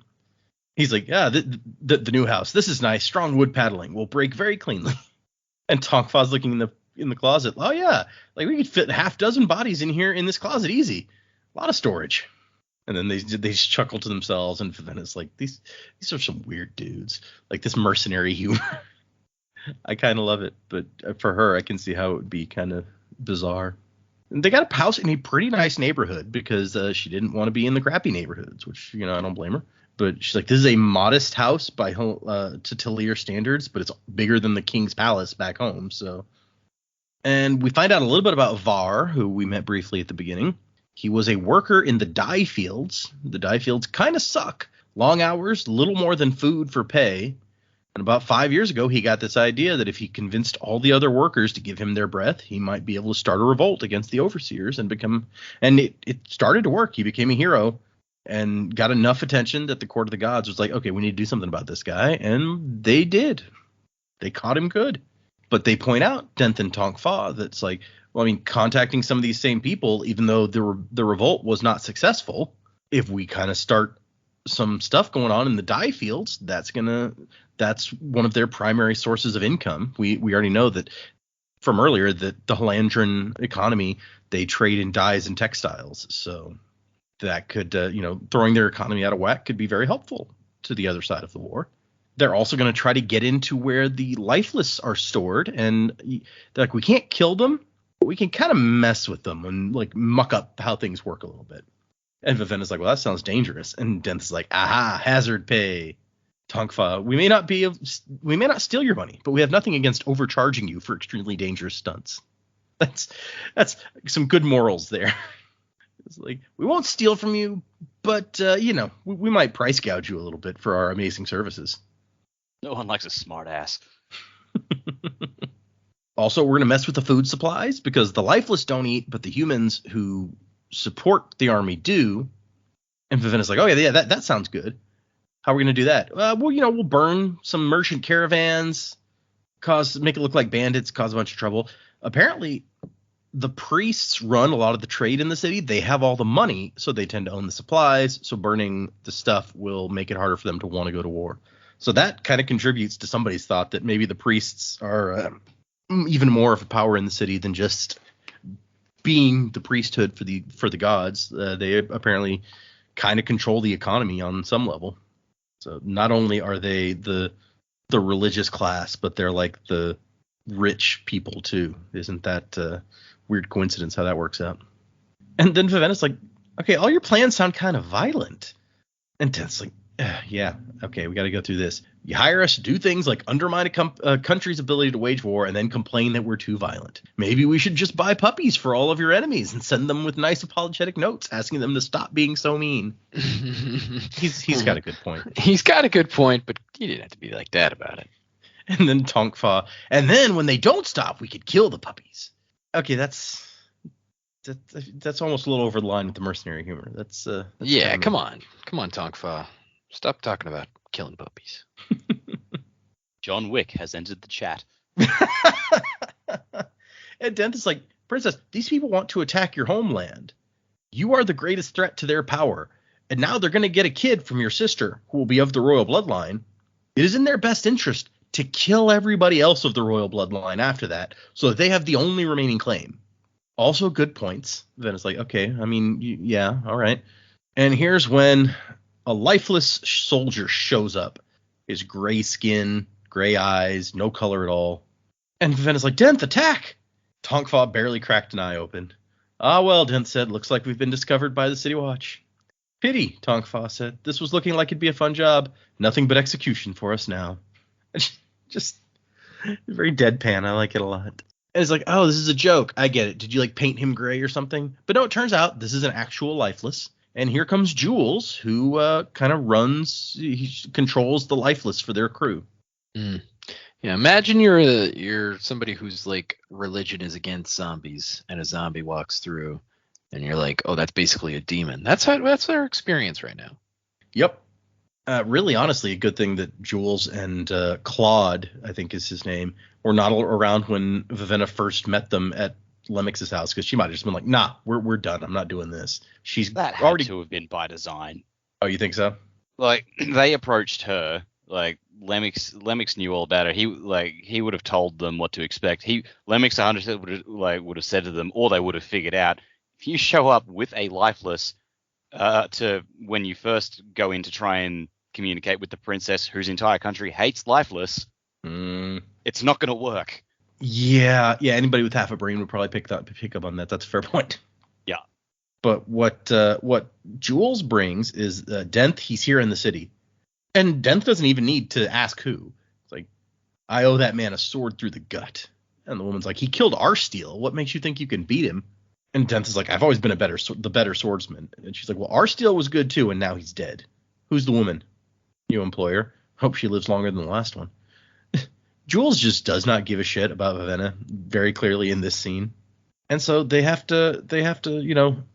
He's like, yeah, the new house. This is nice. Strong wood paddling. Will break very cleanly. And Tonkfa's looking in the closet. Oh, yeah. Like, we could fit half dozen bodies in here in this closet easy. A lot of storage. And then they chuckle to themselves. And then it's like, these are some weird dudes. Like, this mercenary humor. I kind of love it. But for her, I can see how it would be kind of bizarre. And they got a house in a pretty nice neighborhood because she didn't want to be in the crappy neighborhoods, which, I don't blame her. But she's like, this is a modest house by to Talir standards, but it's bigger than the king's palace back home. So, and we find out a little bit about Var, who we met briefly at the beginning. He was a worker in the dye fields. The dye fields kind of suck. Long hours, little more than food for pay. And about 5 years ago, he got this idea that if he convinced all the other workers to give him their breath, he might be able to start a revolt against the overseers and it started to work. He became a hero. And got enough attention that the court of the gods was like, okay, we need to do something about this guy. And they did. They caught him good. But they point out, Denth and Tonk Fa, that's like, well, I mean, contacting some of these same people, even though the revolt was not successful, if we kind of start some stuff going on in the dye fields, that's one of their primary sources of income. We already know that from earlier that the Halandran economy, they trade in dyes and textiles. So that could, throwing their economy out of whack could be very helpful to the other side of the war. They're also going to try to get into where the lifeless are stored, and they're like, we can't kill them, but we can kind of mess with them and like muck up how things work a little bit. And Vivenna's like, well, that sounds dangerous. And Denth's like, aha, hazard pay. Tonk Fa, we may not steal your money, but we have nothing against overcharging you for extremely dangerous stunts. That's some good morals there. It's like, we won't steal from you, but we might price gouge you a little bit for our amazing services. No one likes a smart ass. Also, we're going to mess with the food supplies because the lifeless don't eat, but the humans who support the army do. And Vivenna's like, oh, yeah, that sounds good. How are we going to do that? We'll burn some merchant caravans, make it look like bandits, cause a bunch of trouble. Apparently, the priests run a lot of the trade in the city. They have all the money, so they tend to own the supplies. So burning the stuff will make it harder for them to want to go to war. So that kind of contributes to somebody's thought that maybe the priests are even more of a power in the city than just being the priesthood for the gods. They apparently kind of control the economy on some level. So not only are they the religious class, but they're like the rich people too. Isn't that weird coincidence how that works out? And then Vivenna's like, okay, all your plans sound kind of violent. And Denth's like, yeah, okay, we got to go through this. You hire us to do things like undermine a country's ability to wage war and then complain that we're too violent. Maybe we should just buy puppies for all of your enemies and send them with nice apologetic notes asking them to stop being so mean. He's got a good point. He's got a good point, but you didn't have to be like that about it. And then Tonk Fa, and then when they don't stop, we could kill the puppies. Okay, that's almost a little over the line with the mercenary humor. That's yeah, come on, Tonk Fa. Stop talking about killing puppies. John Wick has entered the chat. And Denth is like, Princess, these people want to attack your homeland. You are the greatest threat to their power. And now they're going to get a kid from your sister who will be of the royal bloodline. It is in their best interest to kill everybody else of the royal bloodline after that so that they have the only remaining claim. Also good points. Then it's like, okay, I mean, yeah, all right. And here's when a lifeless soldier shows up. His gray skin, gray eyes, no color at all. And Vivenna's like, Denth, attack! Tonk Fa barely cracked an eye open. Ah, well, Denth said, looks like we've been discovered by the City Watch. Pity, Tonk Fa said. This was looking like it'd be a fun job. Nothing but execution for us now. Just very deadpan. I like it a lot. And it's like, oh, this is a joke. I get it. Did you like paint him gray or something? But no, it turns out this is an actual lifeless. And here comes Jules, who kind of he controls the lifeless for their crew. Mm. Yeah, imagine you're somebody whose like religion is against zombies, and a zombie walks through, and you're like, oh, that's basically a demon. That's our experience right now. Yep. Really, honestly, a good thing that Jules and Claude, I think is his name, were not around when Vivenna first met them at Lemix's house, because she might have just been like, nah, we're done. I'm not doing this. That had to have been by design. Oh, you think so? Like, they approached her. Like, Lemix knew all about it. He would have told them what to expect. Lemix 100% would have said to them, or they would have figured out, if you show up with a lifeless to when you first go in to try and communicate with the princess whose entire country hates lifeless, it's not going to work. Yeah. Anybody with half a brain would probably pick up on that. That's a fair point. Yeah. But what Jules brings is Denth. He's here in the city, and Denth doesn't even need to ask who. It's like, I owe that man a sword through the gut. And the woman's like, he killed Arsteel. What makes you think you can beat him? And Denth is like, I've always been the better swordsman. And she's like, well, Arsteel was good too, and now he's dead. Who's the woman? You employer. Hope she lives longer than the last one. Jules just does not give a shit about Vivenna very clearly in this scene. And so they have to,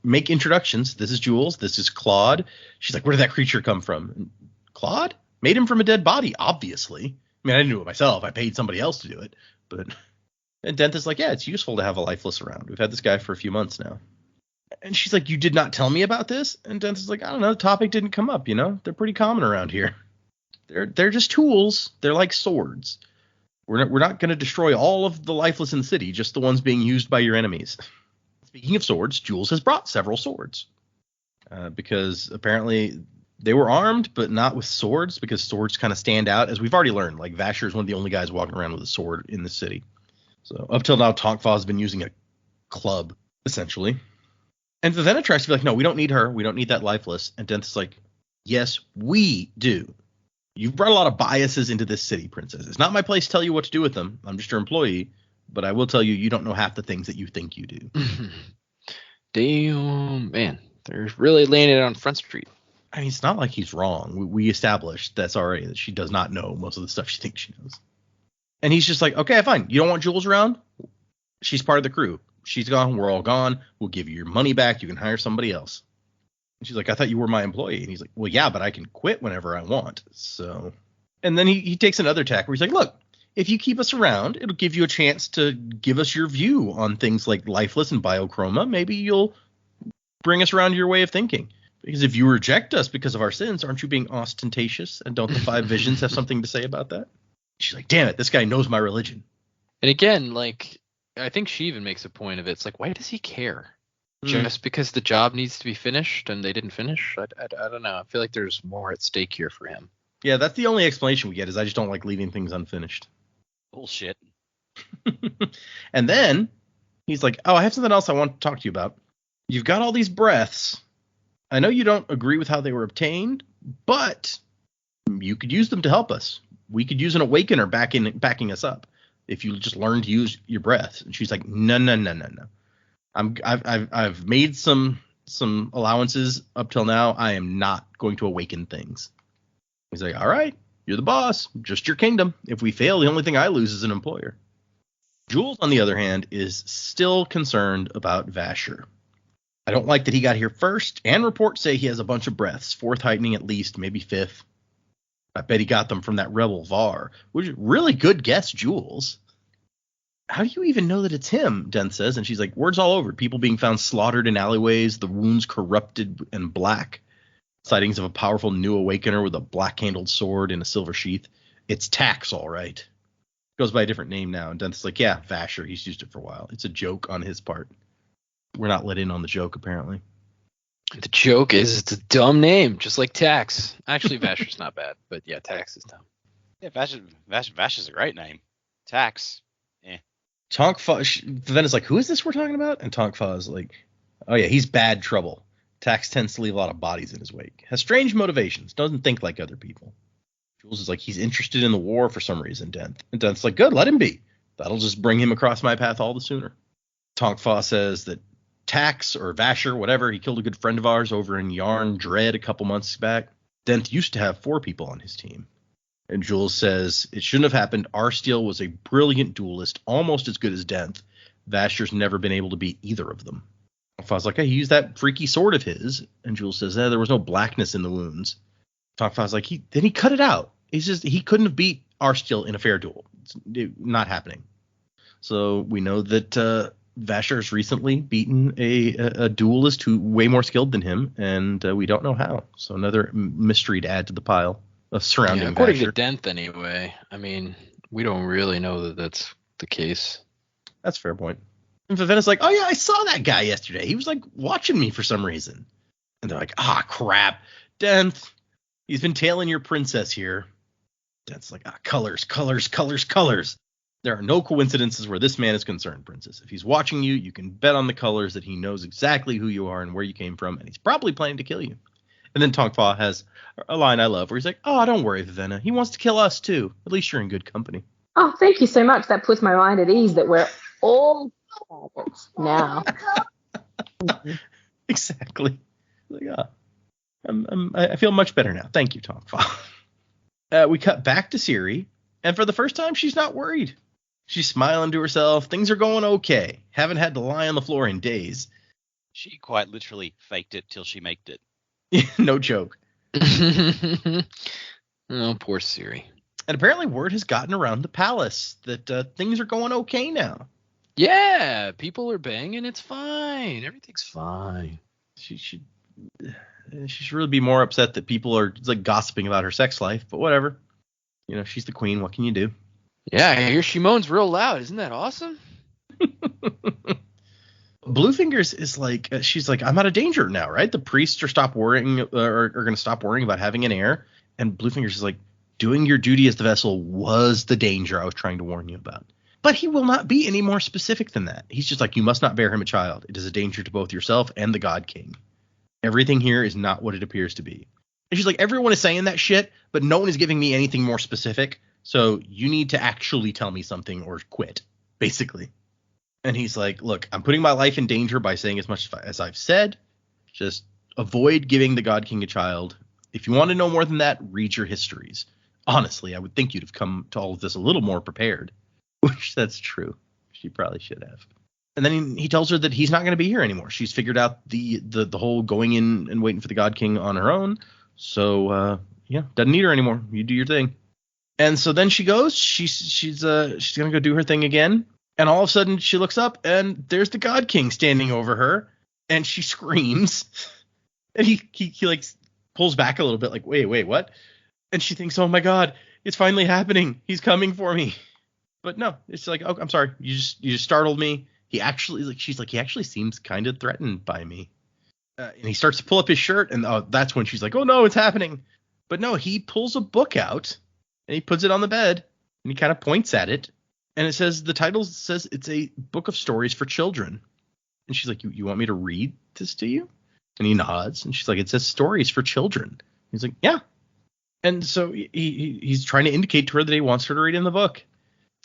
make introductions. This is Jules. This is Claude. She's like, where did that creature come from? And Claude? Made him from a dead body, obviously. I mean, I didn't do it myself. I paid somebody else to do it. but and Denth is like, yeah, it's useful to have a lifeless around. We've had this guy for a few months now. And she's like, you did not tell me about this? And Denth is like, I don't know, the topic didn't come up, They're pretty common around here. They're just tools. They're like swords. We're not going to destroy all of the lifeless in the city, just the ones being used by your enemies. Speaking of swords, Jules has brought several swords. Because apparently they were armed, but not with swords, because swords kind of stand out. As we've already learned, like Vasher is one of the only guys walking around with a sword in the city. So up till now, Tonkfa has been using a club, essentially. And Vivenna tries to be like, no, we don't need her. We don't need that lifeless. And Denth's like, yes, we do. You've brought a lot of biases into this city, princess. It's not my place to tell you what to do with them. I'm just your employee. But I will tell you, you don't know half the things that you think you do. Damn, man. They're really laying it on Front Street. I mean, it's not like he's wrong. We established that's already that she does not know most of the stuff she thinks she knows. And he's just like, okay, fine. You don't want Jules around? She's part of the crew. She's gone. We're all gone. We'll give you your money back. You can hire somebody else. And she's like, I thought you were my employee. And he's like, well, yeah, but I can quit whenever I want. So, and then he takes another tack where he's like, look, if you keep us around, it'll give you a chance to give us your view on things like lifeless and biochroma. Maybe you'll bring us around to your way of thinking. Because if you reject us because of our sins, aren't you being ostentatious? And don't the five visions have something to say about that? She's like, damn it, this guy knows my religion. And again, like, I think she even makes a point of it. It's like, why does he care? Just because the job needs to be finished and they didn't finish? I don't know. I feel like there's more at stake here for him. Yeah, that's the only explanation we get is I just don't like leaving things unfinished. Bullshit. And then he's like, oh, I have something else I want to talk to you about. You've got all these breaths. I know you don't agree with how they were obtained, but you could use them to help us. We could use an awakener backing us up if you just learn to use your breath. And she's like, no. I've made some allowances up till now. I am not going to awaken things. He's like, all right, you're the boss, just your kingdom. If we fail, the only thing I lose is an employer. Jules, on the other hand, is still concerned about Vasher. I don't like that he got here first, and reports say he has a bunch of breaths, fourth heightening at least, maybe fifth. I bet he got them from that rebel Var, which is really good guess, Jules. How do you even know that it's him? Denth says, and she's like, words all over. People being found slaughtered in alleyways, the wounds corrupted and black. Sightings of a powerful new awakener with a black-handled sword in a silver sheath. It's Tax, all right. Goes by a different name now, and Denth's like, yeah, Vasher, he's used it for a while. It's a joke on his part. We're not let in on the joke, apparently. The joke is it's a dumb name, just like Tax. Actually, Vasher's not bad, but yeah, Tax is dumb. Yeah, Vasher's a great name. Tax. Yeah. Tonkfa, then it's like, who is this we're talking about? And Tonkfa is like, oh yeah, he's bad trouble. Tax tends to leave a lot of bodies in his wake. Has strange motivations. Doesn't think like other people. Jules is like, he's interested in the war for some reason, Denth. And Denth's like, good, let him be. That'll just bring him across my path all the sooner. Tonkfa says that Tax or Vasher, whatever, he killed a good friend of ours over in Yarn Dread a couple months back. Denth used to have 4 people on his team. And Jules says, it shouldn't have happened. Arsteel was a brilliant duelist, almost as good as Denth. Vasher's never been able to beat either of them. Tonkfa's like, hey, he used that freaky sword of his. And Jules says, there was no blackness in the wounds. Tonkfa's like, he cut it out. He couldn't have beat Arsteel in a fair duel. It's not happening. So we know that Vasher's recently beaten a duelist who way more skilled than him, and we don't know how. So another mystery to add to the pile of surrounding Vasher. According to Denth, anyway. I mean, we don't really know that that's the case. That's a fair point. And Vivenna's like, oh yeah, I saw that guy yesterday. He was like watching me for some reason. And they're like, crap, Denth, he's been tailing your princess here. Denth's like, colors. There are no coincidences where this man is concerned, princess. If he's watching you, you can bet on the colors that he knows exactly who you are and where you came from, and he's probably planning to kill you. And then Tonkfa has a line I love where he's like, oh, don't worry, Vivenna. He wants to kill us too. At least you're in good company. Oh, thank you so much. That puts my mind at ease that we're all targets now. Exactly. Like, I feel much better now. Thank you, Tonkfa. We cut back to Siri, and for the first time, she's not worried. She's smiling to herself. Things are going okay. Haven't had to lie on the floor in days. She quite literally faked it till she maked it. No joke. Oh, poor Siri. And apparently word has gotten around the palace that things are going okay now. Yeah, people are banging. It's fine. Everything's fine. She should really be more upset that people are like gossiping about her sex life, but whatever. You know, she's the queen. What can you do? Yeah, I hear she moans real loud. Isn't that awesome? Bluefingers is like, she's like, I'm out of danger now, right? The priests are going to stop worrying about having an heir. And Bluefingers is like, doing your duty as the vessel was the danger I was trying to warn you about. But he will not be any more specific than that. He's just like, you must not bear him a child. It is a danger to both yourself and the God King. Everything here is not what it appears to be. And she's like, everyone is saying that shit, but no one is giving me anything more specific. So you need to actually tell me something or quit, basically. And he's like, look, I'm putting my life in danger by saying as much as I've said. Just avoid giving the God King a child. If you want to know more than that, read your histories. Honestly, I would think you'd have come to all of this a little more prepared. Which that's true. She probably should have. And then he tells her that he's not going to be here anymore. She's figured out the whole going in and waiting for the God King on her own. So, yeah, doesn't need her anymore. You do your thing. And so then she goes. She's going to go do her thing again. And all of a sudden she looks up and there's the God King standing over her. And she screams. And he like pulls back a little bit like, wait, what? And she thinks, oh, my God, it's finally happening. He's coming for me. But no, it's like, oh, I'm sorry. You just startled me. He actually, she's like, he actually seems kind of threatened by me. And he starts to pull up his shirt. And that's when she's like, oh, no, it's happening. But no, he pulls a book out and he puts it on the bed and he kind of points at it. And it says, the title says it's a book of stories for children. And she's like, you want me to read this to you? And he nods. And she's like, it says stories for children. He's like, yeah. And so he's trying to indicate to her that he wants her to read in the book.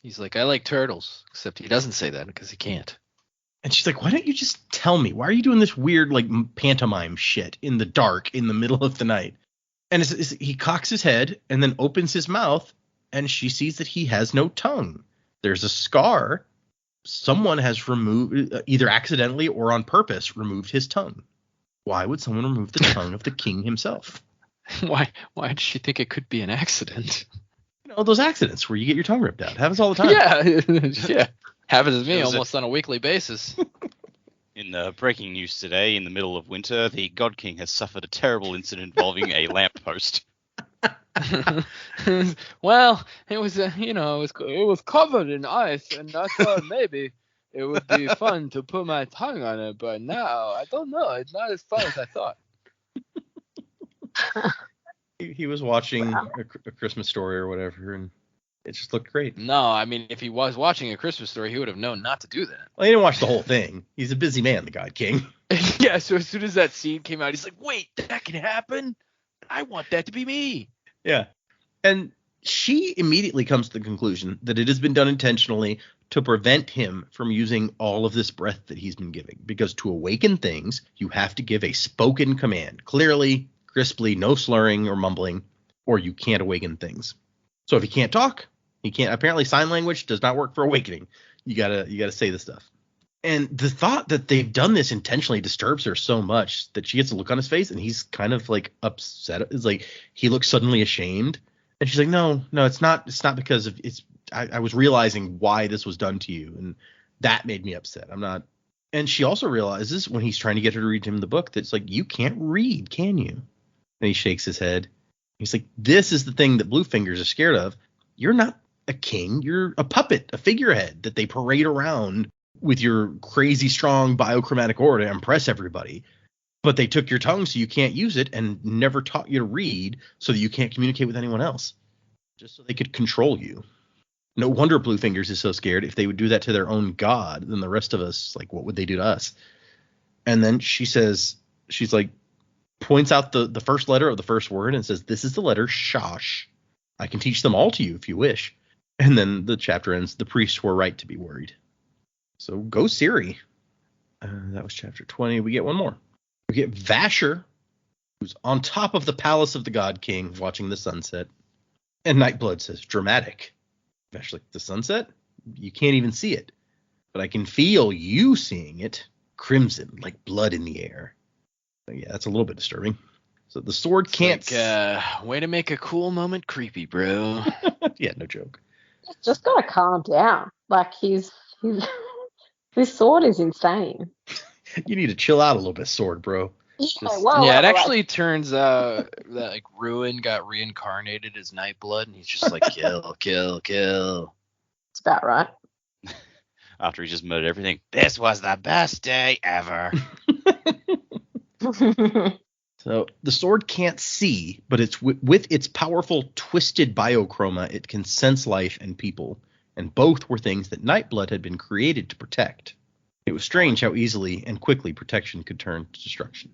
He's like, I like turtles, except he doesn't say that because he can't. And she's like, why don't you just tell me? Why are you doing this weird like pantomime shit in the dark in the middle of the night? And he cocks his head and then opens his mouth and she sees that he has no tongue. There's a scar. Someone has removed, either accidentally or on purpose, removed his tongue. Why would someone remove the tongue of the king himself? Why did she think it could be an accident? You know, those accidents where you get your tongue ripped out. Happens all the time. Yeah. Happens to me almost on a weekly basis. In breaking news today, in the middle of winter, the God King has suffered a terrible incident involving a lamppost. Well, it was it was covered in ice, and I thought maybe it would be fun to put my tongue on it, but now I don't know. It's not as fun as I thought. He was watching a Christmas Story or whatever, and it just looked great. No, I mean, if he was watching A Christmas Story, he would have known not to do that. Well, he didn't watch the whole thing. He's a busy man, the God King. Yeah, so as soon as that scene came out, he's like, wait, that can happen? I want that to be me. Yeah. And she immediately comes to the conclusion that it has been done intentionally to prevent him from using all of this breath that he's been giving. Because to awaken things, you have to give a spoken command. Clearly, crisply, no slurring or mumbling, or you can't awaken things. So if he can't talk, he can't. Apparently, sign language does not work for awakening. You gotta say the stuff. And the thought that they've done this intentionally disturbs her so much that she gets a look on his face, and he's kind of like upset. It's like he looks suddenly ashamed, and she's like, "No, it's not. It's not because of it's. I was realizing why this was done to you, and that made me upset. I'm not." And she also realizes when he's trying to get her to read him the book that it's like, you can't read, can you? And he shakes his head. He's like, this is the thing that Bluefingers are scared of. You're not a king. You're a puppet, a figurehead that they parade around with your crazy strong biochromatic aura to impress everybody. But they took your tongue so you can't use it and never taught you to read so that you can't communicate with anyone else. Just so they could control you. No wonder Bluefingers is so scared. If they would do that to their own god, then the rest of us, like, what would they do to us? And then she says, she's like, points out the first letter of the first word and says, this is the letter Shosh. I can teach them all to you if you wish. And then the chapter ends, the priests were right to be worried. So go Siri. That was chapter 20. We get one more. We get Vasher, who's on top of the palace of the God King watching the sunset. And Nightblood says, dramatic. Vasher's like, the sunset? You can't even see it. But I can feel you seeing it. Crimson, like blood in the air. Yeah, that's a little bit disturbing. So the sword can't. Way to make a cool moment creepy, bro. Yeah, no joke. Just gotta calm down. Like his sword is insane. You need to chill out a little bit, sword, bro. Yeah, Just- well, Yeah, it like, actually turns out that like Ruin got reincarnated as Nightblood, and he's just like kill, kill, kill. it's about right. After he just murdered everything. This was the best day ever. So the sword can't see, but it's with its powerful twisted biochroma, it can sense life and people, and both were things that Nightblood had been created to protect. It was strange how easily and quickly protection could turn to destruction.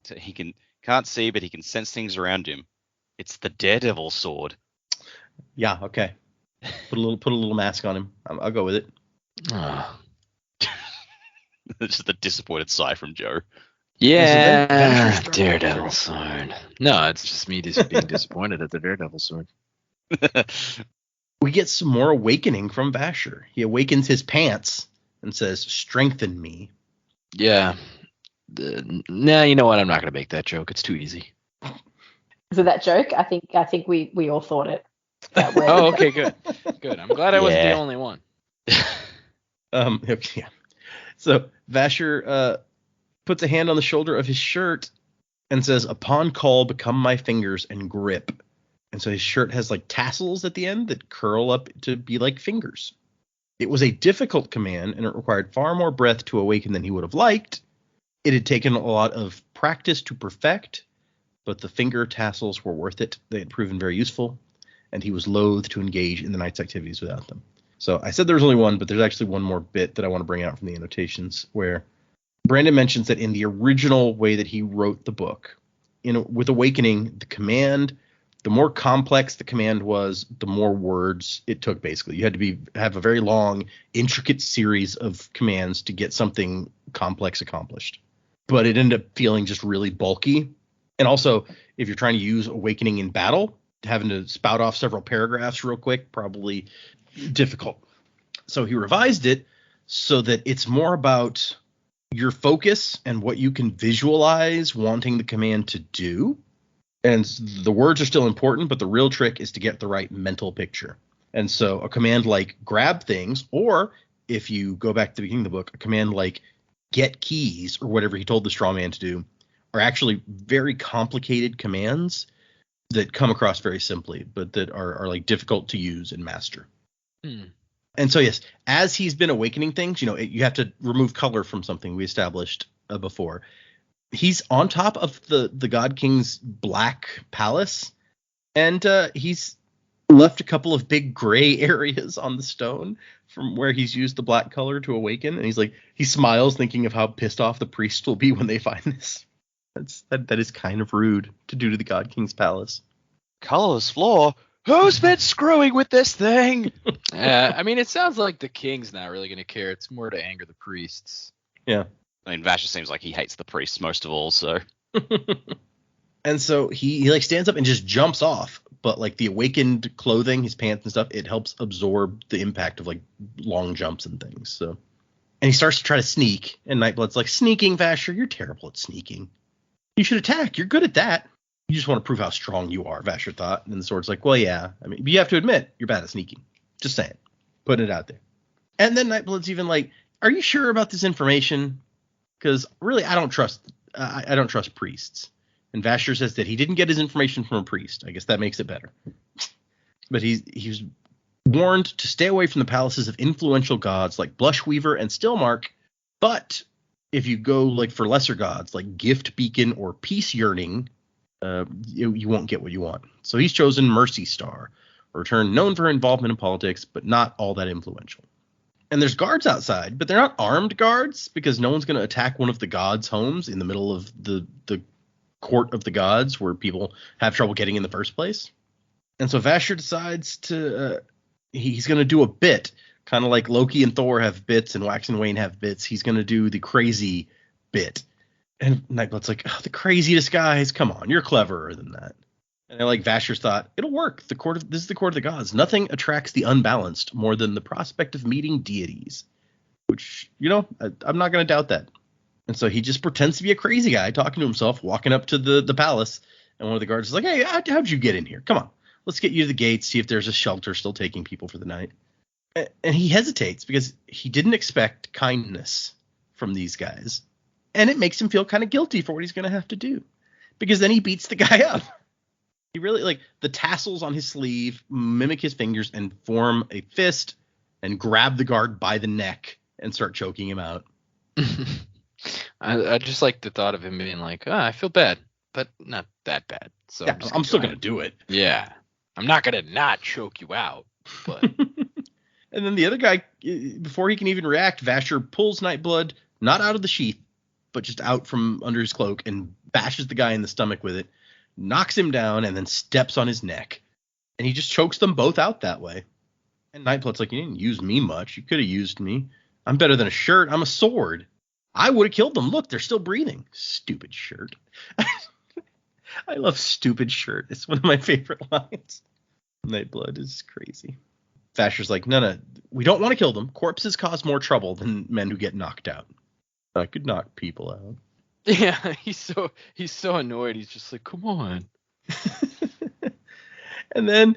So he can't see, but he can sense things around him. It's the Daredevil sword. Yeah, okay. Put a little mask on him. I'll go with it. Oh. It's just a disappointed sigh from Joe. Yeah, Vasher started- Daredevil sword. No, it's just me just being disappointed at the Daredevil sword. We get some more awakening from Vasher. He awakens his pants and says, "Strengthen me." Yeah. Nah, you know what? I'm not gonna make that joke. It's too easy. So that joke, I think we all thought it. That word. Oh, okay, good. Good. I'm glad I wasn't the Yeah. only one. Okay, yeah. So Vasher puts a hand on the shoulder of his shirt and says, "Upon call, become my fingers and grip." And so his shirt has like tassels at the end that curl up to be like fingers. It was a difficult command, and it required far more breath to awaken than he would have liked. It had taken a lot of practice to perfect, but the finger tassels were worth it. They had proven very useful, and he was loath to engage in the night's activities without them. So I said there was only one, but there's actually one more bit that I want to bring out from the annotations, where Brandon mentions that in the original way that he wrote the book, with Awakening, the command, the more complex the command was, the more words it took, basically. You had to have a very long, intricate series of commands to get something complex accomplished. But it ended up feeling just really bulky. And also, if you're trying to use Awakening in battle, having to spout off several paragraphs real quick, probably difficult. So he revised it so that it's more about your focus and what you can visualize wanting the command to do. And the words are still important, but the real trick is to get the right mental picture. And so a command like grab things, or if you go back to the beginning of the book, a command like get keys, or whatever he told the straw man to do, are actually very complicated commands that come across very simply, but that are like difficult to use and master. And so, yes, as he's been awakening things, you have to remove color from something we established before. He's on top of the God King's black palace, and he's left a couple of big gray areas on the stone from where he's used the black color to awaken. And he smiles, thinking of how pissed off the priests will be when they find this. That is kind of rude to do to the God King's palace. Colorless floor? Who's been screwing with this thing? I mean, it sounds like the king's not really going to care. It's more to anger the priests. Yeah. I mean, Vasher seems like he hates the priests most of all, so. And so he like stands up and just jumps off. But like the awakened clothing, his pants and stuff, it helps absorb the impact of like long jumps and things. So, and he starts to try to sneak. And Nightblood's like, "Sneaking, Vasher, you're terrible at sneaking. You should attack. You're good at that. You just want to prove how strong you are," Vasher thought. And the sword's like, "Well, yeah. I mean, but you have to admit you're bad at sneaking. Just saying. Putting it out there." And then Nightblood's even like, "Are you sure about this information? Because really, I don't trust priests." And Vasher says that he didn't get his information from a priest. I guess that makes it better. But he was warned to stay away from the palaces of influential gods like Blushweaver and Stillmark. But if you go like for lesser gods like Gift Beacon or Peace Yearning, you won't get what you want. So he's chosen Mercy Star, a return known for her involvement in politics, but not all that influential. And there's guards outside, but they're not armed guards because no one's going to attack one of the gods' homes in the middle of the court of the gods where people have trouble getting in the first place. And so Vasher decides he's going to do a bit, kind of like Loki and Thor have bits and Wax and Wayne have bits. He's going to do the crazy bit. And Nightblood's like, "Oh, the crazy disguise. Come on, you're cleverer than that." And I like Vasher's thought, it'll work. This is the court of the gods. Nothing attracts the unbalanced more than the prospect of meeting deities. Which, I'm not going to doubt that. And so he just pretends to be a crazy guy talking to himself, walking up to the palace. And one of the guards is like, hey, how'd you get in here? Come on, let's get you to the gate, see if there's a shelter still taking people for the night. And he hesitates because he didn't expect kindness from these guys. And it makes him feel kind of guilty for what he's going to have to do. Because then he beats the guy up. He really, like, the tassels on his sleeve mimic his fingers and form a fist and grab the guard by the neck and start choking him out. I just like the thought of him being like, I feel bad, but not that bad. So Yeah, I'm still going to do it. Yeah. I'm not going to not choke you out. But And then the other guy, before he can even react, Vasher pulls Nightblood, not out of the sheath, but just out from under his cloak and bashes the guy in the stomach with it, knocks him down, and then steps on his neck. And he just chokes them both out that way. And Nightblood's like, you didn't use me much. You could have used me. I'm better than a shirt. I'm a sword. I would have killed them. Look, they're still breathing. Stupid shirt. I love stupid shirt. It's one of my favorite lines. Nightblood is crazy. Vasher's like, no, we don't want to kill them. Corpses cause more trouble than men who get knocked out. I could knock people out. yeah, he's so annoyed. He's just like, come on. And then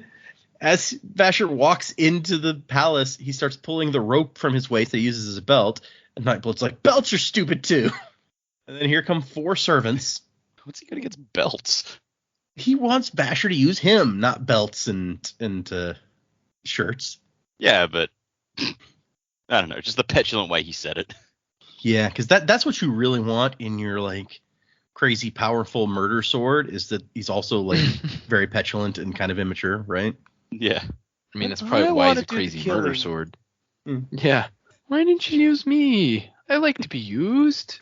as Vasher walks into the palace, he starts pulling the rope from his waist that he uses as a belt. And Nightblood's like, belts are stupid too. And then here come 4 servants. What's he got against belts? He wants Vasher to use him, not belts and shirts. Yeah, but I don't know, just the petulant way he said it. Yeah, because that's what you really want in your, like, crazy powerful murder sword, is that he's also, like, very petulant and kind of immature, right? Yeah. I mean, that's probably why he's a crazy murder sword. Yeah. Why didn't you use me? I like to be used.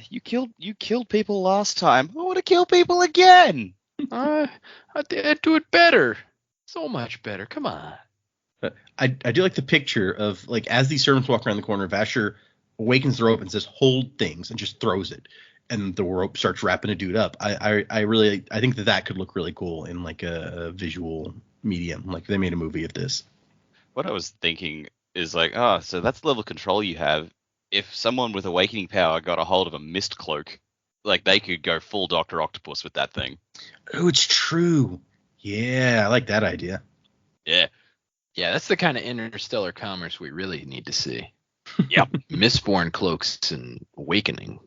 You killed people last time. I want to kill people again. I'd do it better. So much better. Come on. I do like the picture of, like, as these servants walk around the corner, Vasher awakens the rope and says, hold things, and just throws it. And the rope starts wrapping a dude up. I think that could look really cool in, like, a visual medium. Like, they made a movie of this. What I was thinking is like, so that's the level of control you have. If someone with awakening power got a hold of a mist cloak, like, they could go full Dr. Octopus with that thing. Oh, it's true. Yeah, I like that idea. Yeah. Yeah, that's the kind of interstellar commerce we really need to see. Yep. Mistborn cloaks and awakening.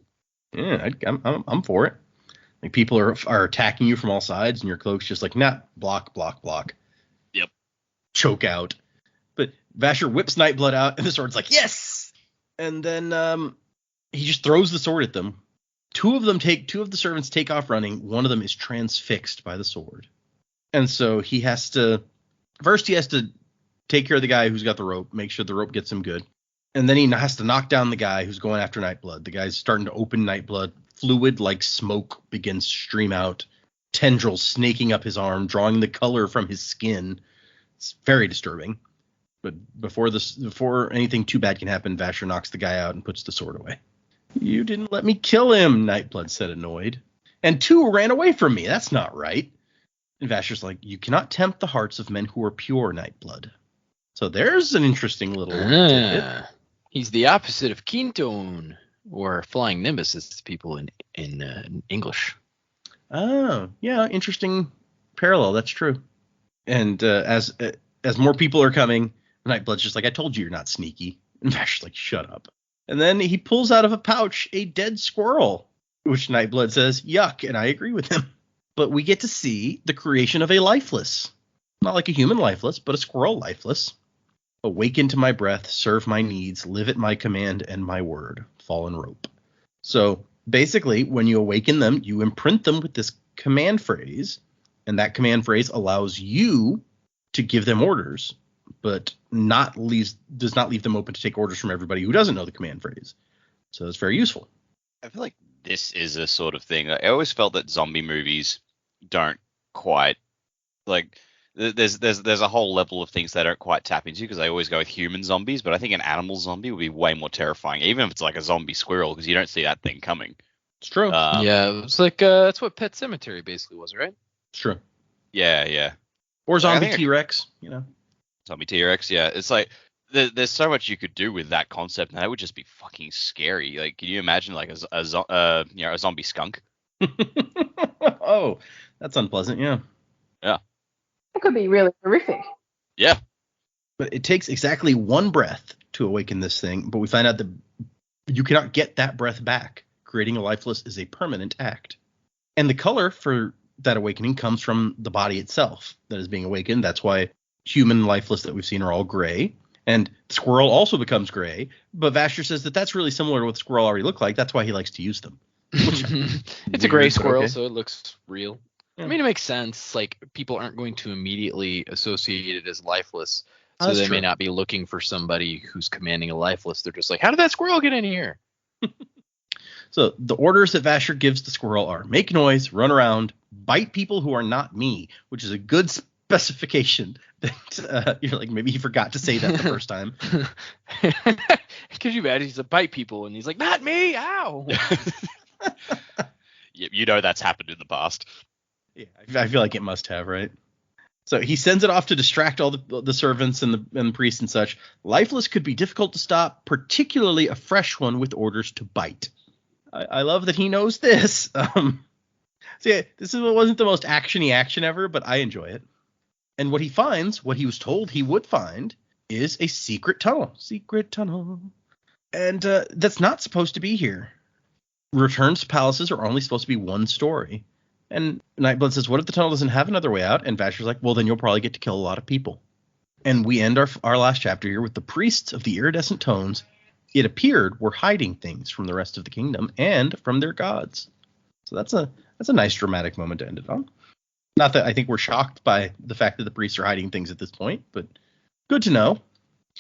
Yeah, I'm for it. Like, people are attacking you from all sides, and your cloak's just like, nah, block. Yep. Choke out. But Vasher whips Nightblood out, and the sword's like, yes! And then he just throws the sword at them. Two of the servants take off running. One of them is transfixed by the sword. And so he has to take care of the guy who's got the rope, make sure the rope gets him good. And then he has to knock down the guy who's going after Nightblood. The guy's starting to open Nightblood. Fluid like smoke begins to stream out. Tendrils snaking up his arm, drawing the color from his skin. It's very disturbing. But before anything too bad can happen, Vasher knocks the guy out and puts the sword away. You didn't let me kill him, Nightblood said, annoyed. And 2 ran away from me. That's not right. And Vasher's like, you cannot tempt the hearts of men who are pure, Nightblood. So there's an interesting little tidbit. He's the opposite of Quinton, or Flying Nimbus, as people in English. Oh, yeah, interesting parallel. That's true. And as more people are coming, Nightblood's just like, I told you you're not sneaky. And Vasher's like, shut up. And then he pulls out of a pouch a dead squirrel, which Nightblood says, yuck, and I agree with him. But we get to see the creation of a lifeless. Not like a human lifeless, but a squirrel lifeless. Awaken to my breath, serve my needs, live at my command and my word. Fallen rope. So basically, when you awaken them, you imprint them with this command phrase, and that command phrase allows you to give them orders, but does not leave them open to take orders from everybody who doesn't know the command phrase. So it's very useful. I feel like this is a sort of thing. I always felt that zombie movies don't quite, like, there's a whole level of things they don't quite tap into, because they always go with human zombies, but I think an animal zombie would be way more terrifying, even if it's like a zombie squirrel, because you don't see that thing coming. It's true. Yeah, it's like that's what Pet Sematary basically was, right? It's true. Yeah. Or zombie T-Rex, you know. Zombie T-Rex, yeah. It's like there's so much you could do with that concept, and that would just be fucking scary. Like, can you imagine like a zombie skunk? Oh, That's unpleasant, yeah. That could be really horrific. Yeah. But it takes exactly one breath to awaken this thing, but we find out that you cannot get that breath back. Creating a lifeless is a permanent act. And the color for that awakening comes from the body itself that is being awakened. That's why human lifeless that we've seen are all gray. And squirrel also becomes gray. But Vasher says that that's really similar to what the squirrel already looked like. That's why he likes to use them. It's a gray Weird, but squirrel, okay. so it looks real. Yeah. I mean, it makes sense. Like, people aren't going to immediately associate it as lifeless, so That's they true. may not be looking for somebody who's commanding a lifeless. They're just like, how did that squirrel get in here? So the orders that Vasher gives the squirrel are make noise, run around, bite people who are not me, which is a good specification that you're like, maybe he forgot to say that the first time. Because you imagine he's a bite people, and he's like, not me, ow. You know that's happened in the past. Yeah, I feel like it must have, right? So he sends it off to distract all the servants and the priests and such. Lifeless could be difficult to stop, particularly a fresh one with orders to bite. I love that he knows this. So yeah, this wasn't the most action-y action ever, but I enjoy it. And what he finds, what he was told he would find, is a secret tunnel. Secret tunnel. And that's not supposed to be here. Returns to palaces are only supposed to be one story. And Nightblood says, what if the tunnel doesn't have another way out? And Vasher's like, well, then you'll probably get to kill a lot of people. And we end our last chapter here with the priests of the iridescent tones. It appeared were hiding things from the rest of the kingdom and from their gods. So that's a nice dramatic moment to end it on. Not that I think we're shocked by the fact that the priests are hiding things at this point, but good to know.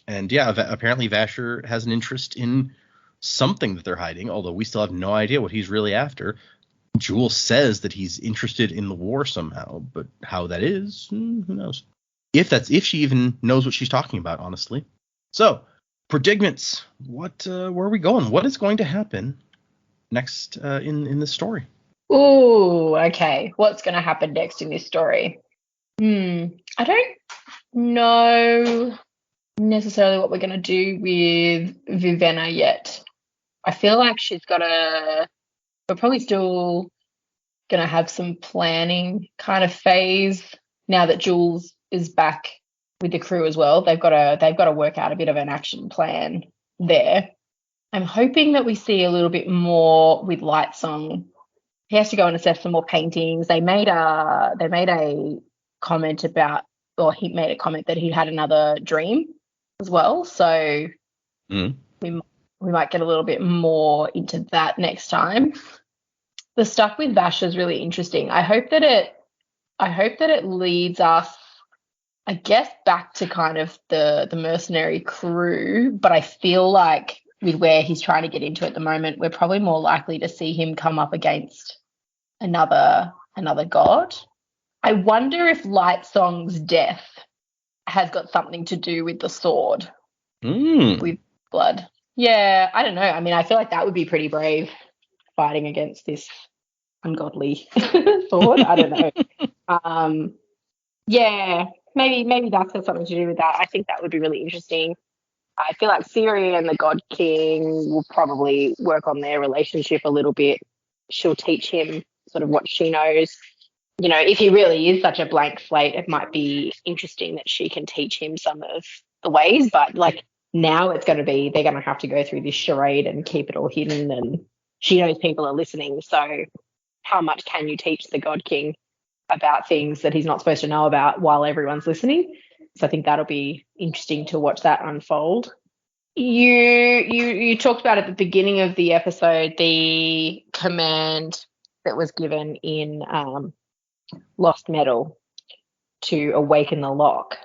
And yeah, apparently Vasher has an interest in something that they're hiding, although we still have no idea what he's really after. Jules says that he's interested in the war somehow, but how that is, who knows? If she even knows what she's talking about, honestly. So, predicaments. Where are we going? What is going to happen next in this story? Ooh, okay. What's going to happen next in this story? I don't know necessarily what we're going to do with Vivenna yet. I feel like we're probably still going to have some planning kind of phase now that Jules is back with the crew as well. They've got to work out a bit of an action plan there. I'm hoping that we see a little bit more with Lightsong. He has to go and assess some more paintings. They made a comment about, or he made a comment that he had another dream as well. So we might get a little bit more into that next time. The stuff with Vash is really interesting. I hope that it leads us, I guess, back to kind of the mercenary crew, but I feel like with where he's trying to get into at the moment, we're probably more likely to see him come up against another god. I wonder if Lightsong's death has got something to do with the sword, with blood. Yeah, I don't know. I mean, I feel like that would be pretty brave, fighting against this ungodly sword. I don't know. Yeah, maybe that's got something to do with that. I think that would be really interesting. I feel like Siri and the God King will probably work on their relationship a little bit. She'll teach him sort of what she knows. You know, if he really is such a blank slate, it might be interesting that she can teach him some of the ways. But like now it's going to be, they're going to have to go through this charade and keep it all hidden. And she knows people are listening. So how much can you teach the God King about things that he's not supposed to know about while everyone's listening? So I think that'll be interesting to watch that unfold. You talked about at the beginning of the episode the command that was given in Lost Metal to awaken the lock,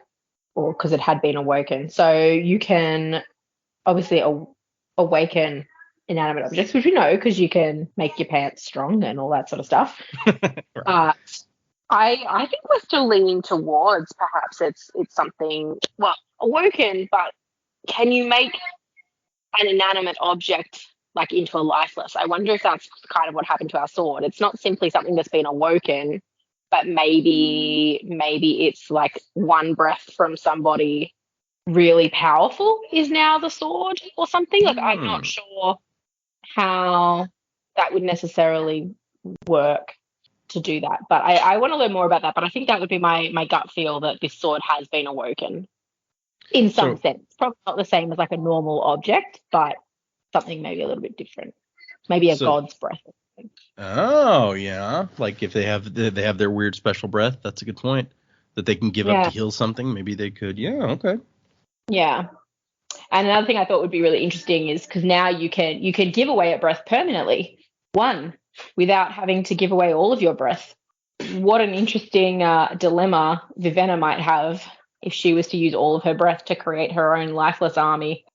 or because it had been awoken. So you can obviously awaken inanimate objects, which we know because you can make your pants strong and all that sort of stuff. Right. I think we're still leaning towards perhaps it's something, well, awoken, but can you make an inanimate object like into a lifeless? I wonder if that's kind of what happened to our sword. It's not simply something that's been awoken, but maybe it's like one breath from somebody really powerful is now the sword or something. Like I'm not sure how that would necessarily work. to do that. But I want to learn more about that. But I think that would be my gut feel that this sword has been awoken in some sense. Probably not the same as like a normal object, but something maybe a little bit different. Maybe a god's breath. Oh yeah, like if they have their weird special breath, that's a good point. That they can give up to heal something. Maybe they could. Yeah. Okay. Yeah. And another thing I thought would be really interesting is because now you can give away a breath permanently, one, without having to give away all of your breath. What an interesting dilemma Vivenna might have if she was to use all of her breath to create her own lifeless army.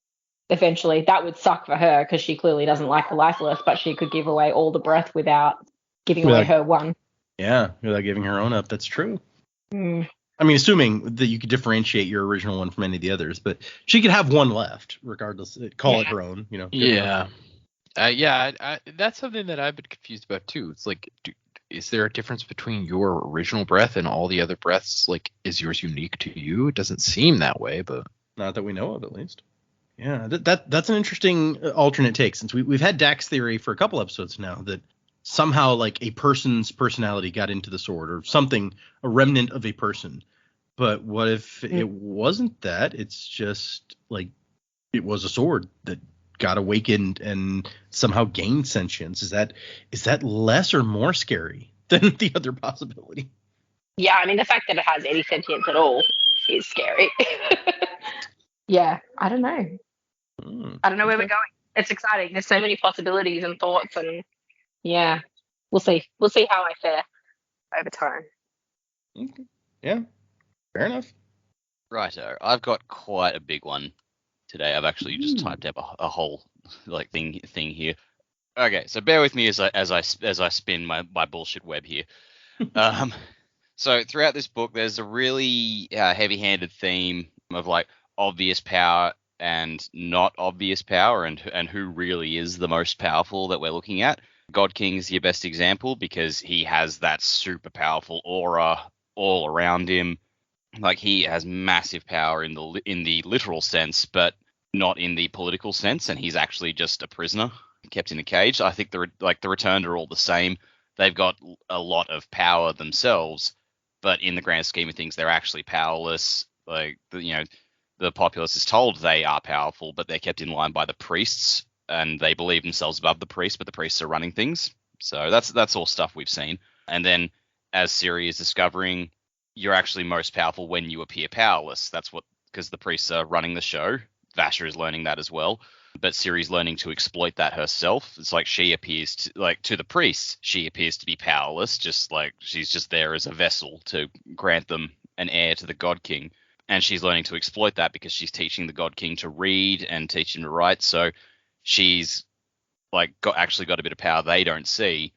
Eventually, that would suck for her because she clearly doesn't like the lifeless, but she could give away all the breath without giving away her one. Yeah, without giving her own up. That's true. Mm. I mean, assuming that you could differentiate your original one from any of the others, but she could have one left, regardless. Call it her own, you know. Yeah. That's something that I've been confused about too. It's like, is there a difference between your original breath and all the other breaths? Like, is yours unique to you? It doesn't seem that way, but not that we know of, at least. Yeah, that's an interesting alternate take, since we've had Dax theory for a couple episodes now that somehow like a person's personality got into the sword or something, a remnant of a person. But what if it wasn't that? It's just like it was a sword that got awakened and somehow gained sentience. Is that less or more scary than the other possibility? Yeah, I mean, the fact that it has any sentience at all is scary. Yeah, I don't know. I don't know where we're going. It's exciting. There's so many possibilities and thoughts, and yeah, we'll see. We'll see how I fare over time. Okay. Yeah, fair enough. Righto, I've got quite a big one today. I've actually just typed up a whole like thing here. Okay, so bear with me as I spin my bullshit web here. So throughout this book, there's a really heavy-handed theme of like obvious power and not obvious power, and who really is the most powerful that we're looking at. God King is your best example because he has that super powerful aura all around him. Like, he has massive power in the literal sense, but not in the political sense, and he's actually just a prisoner kept in a cage. I think the Returned are all the same. They've got a lot of power themselves, but in the grand scheme of things, they're actually powerless. Like, the populace is told they are powerful, but they're kept in line by the priests, and they believe themselves above the priests, but the priests are running things. So that's all stuff we've seen. And then, as Siri is discovering, you're actually most powerful when you appear powerless. Because the priests are running the show. Vasher is learning that as well. But Siri's learning to exploit that herself. It's like she appears to the priests, she appears to be powerless, just like she's just there as a vessel to grant them an heir to the God King. And she's learning to exploit that because she's teaching the God King to read and teach him to write. So she's like actually got a bit of power they don't see,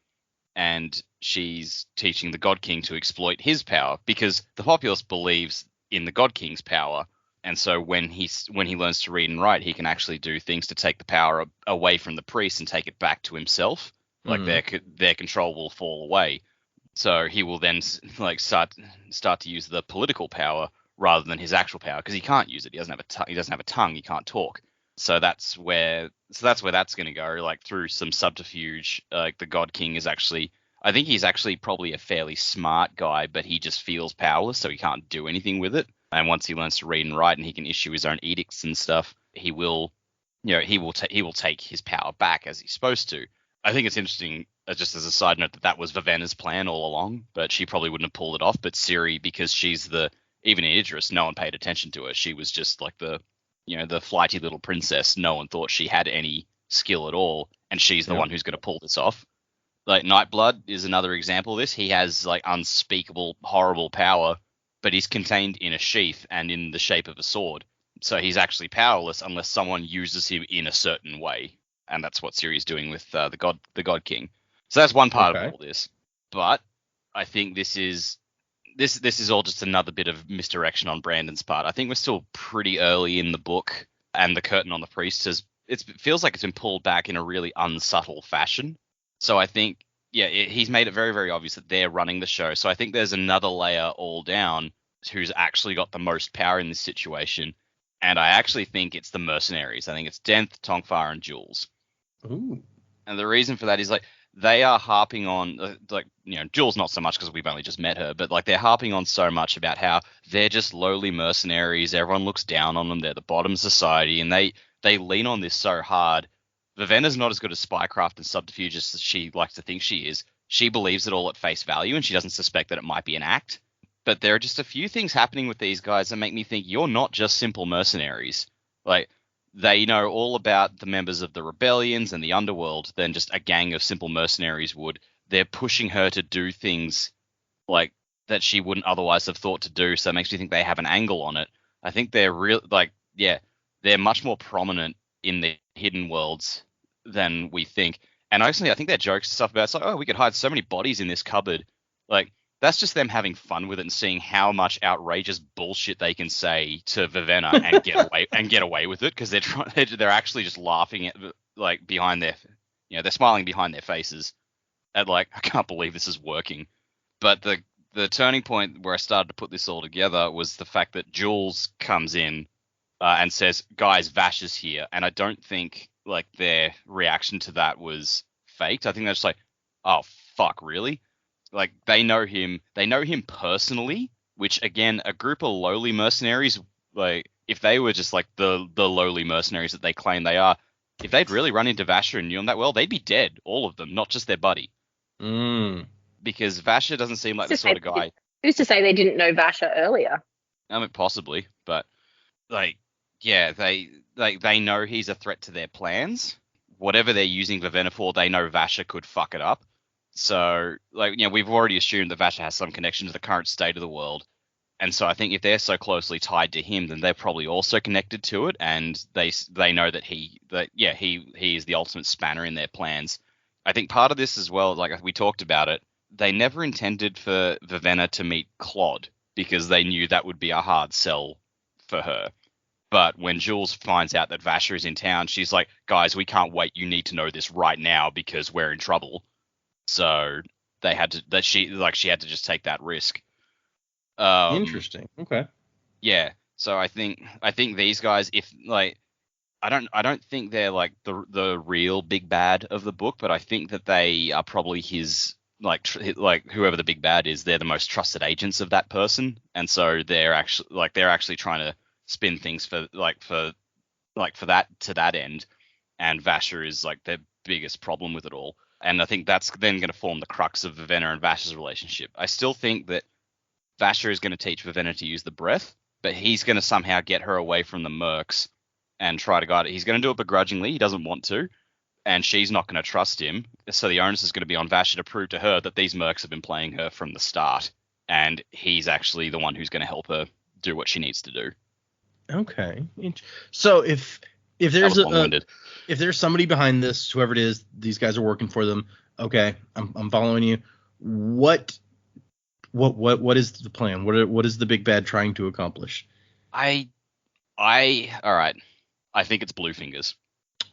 and she's teaching the God King to exploit his power because the populace believes in the God King's power. And so when he learns to read and write, he can actually do things to take the power away from the priests and take it back to himself. Like their control will fall away. So he will then like start to use the political power rather than his actual power, because he can't use it. He doesn't have a tongue. He can't talk. So that's where that's going to go. Like, through some subterfuge, like the God King is actually, I think he's actually probably a fairly smart guy, but he just feels powerless, so he can't do anything with it. And once he learns to read and write, and he can issue his own edicts and stuff, he will take his power back as he's supposed to. I think it's interesting, just as a side note, that was Vivenna's plan all along, but she probably wouldn't have pulled it off. But Siri, because she's even in Idris, no one paid attention to her. She was just like the flighty little princess. No one thought she had any skill at all, and she's the one who's going to pull this off. Like, Nightblood is another example of this. He has like unspeakable, horrible power, but he's contained in a sheath and in the shape of a sword. So he's actually powerless unless someone uses him in a certain way, and that's what Siri's doing with the God King. So that's one part of all this. But I think this is all just another bit of misdirection on Brandon's part. I think we're still pretty early in the book, and the curtain on the priest it feels like it's been pulled back in a really unsubtle fashion. So I think, he's made it very, very obvious that they're running the show. So I think there's another layer all down who's actually got the most power in this situation. And I actually think it's the mercenaries. I think it's Denth, Tongfar, and Jules. Ooh. And the reason for that is, like, they are harping on, like, Jules not so much because we've only just met her, but like they're harping on so much about how they're just lowly mercenaries. Everyone looks down on them. They're the bottom of society, and they lean on this so hard. Vivenna's not as good at spycraft and subterfuge as she likes to think she is. She believes it all at face value, and she doesn't suspect that it might be an act. But there are just a few things happening with these guys that make me think you're not just simple mercenaries. Like, they know all about the members of the rebellions and the underworld than just a gang of simple mercenaries would. They're pushing her to do things like that she wouldn't otherwise have thought to do. So it makes me think they have an angle on it. I think they're they're much more prominent in the hidden worlds than we think. And actually, I think their jokes and stuff about it's like, oh, we could hide so many bodies in this cupboard. Like, that's just them having fun with it and seeing how much outrageous bullshit they can say to Vivenna and get away with it, because they're actually just laughing at, like, behind their, they're smiling behind their faces at, like, I can't believe this is working. But the turning point where I started to put this all together was the fact that Jules comes in and says, guys, Vash is here. And I don't think, like, their reaction to that was faked. I think they're just like, oh, fuck, really? Like, they know him personally, which, again, a group of lowly mercenaries, like, if they were just, like, the lowly mercenaries that they claim they are, if they'd really run into Vasher and knew him that well, they'd be dead, all of them, not just their buddy. Because Vasher doesn't seem like the sort of guy. Who's to say they didn't know Vasher earlier? I mean, possibly, but, like, yeah, they know he's a threat to their plans. Whatever they're using Vivenna for, they know Vasher could fuck it up. So, like, we've already assumed that Vasher has some connection to the current state of the world. And so I think if they're so closely tied to him, then they're probably also connected to it. And they know that he is the ultimate spanner in their plans. I think part of this as well, like we talked about it, they never intended for Vivenna to meet Claude because they knew that would be a hard sell for her. But when Jules finds out that Vasher is in town, she's like, guys, we can't wait. You need to know this right now because we're in trouble. So she had to just take that risk. Interesting. Okay. Yeah. So I think these guys, if like, I don't think they're like the real big bad of the book, but I think that they are probably his like whoever the big bad is, they're the most trusted agents of that person, and so they're actually trying to spin things for that to that end, and Vasher is like their biggest problem with it all. And I think that's then going to form the crux of Vivenna and Vasher's relationship. I still think that Vasher is going to teach Vivenna to use the breath, but he's going to somehow get her away from the mercs and try to guide it. He's going to do it begrudgingly. He doesn't want to, and she's not going to trust him. So the onus is going to be on Vasher to prove to her that these mercs have been playing her from the start, and he's actually the one who's going to help her do what she needs to do. Okay. So if there's if there's somebody behind this, whoever it is, these guys are working for them. Okay, I'm following you. What is the plan? What is the big bad trying to accomplish? All right. I think it's Bluefingers.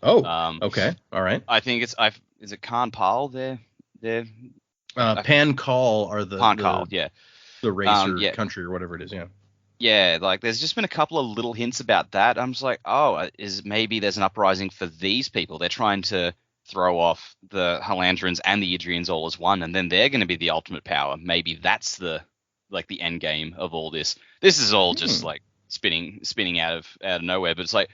Oh. Okay. All right. I think is it Khan Pal? They're Pan Call are the Pan Call, yeah. The race or country or whatever it is, yeah. Yeah, like there's just been a couple of little hints about that. I'm just like, maybe there's an uprising for these people. They're trying to throw off the Halandrins and the Idrians all as one, and then they're going to be the ultimate power. Maybe that's the end game of all this. This is all just like spinning out of nowhere. But it's like,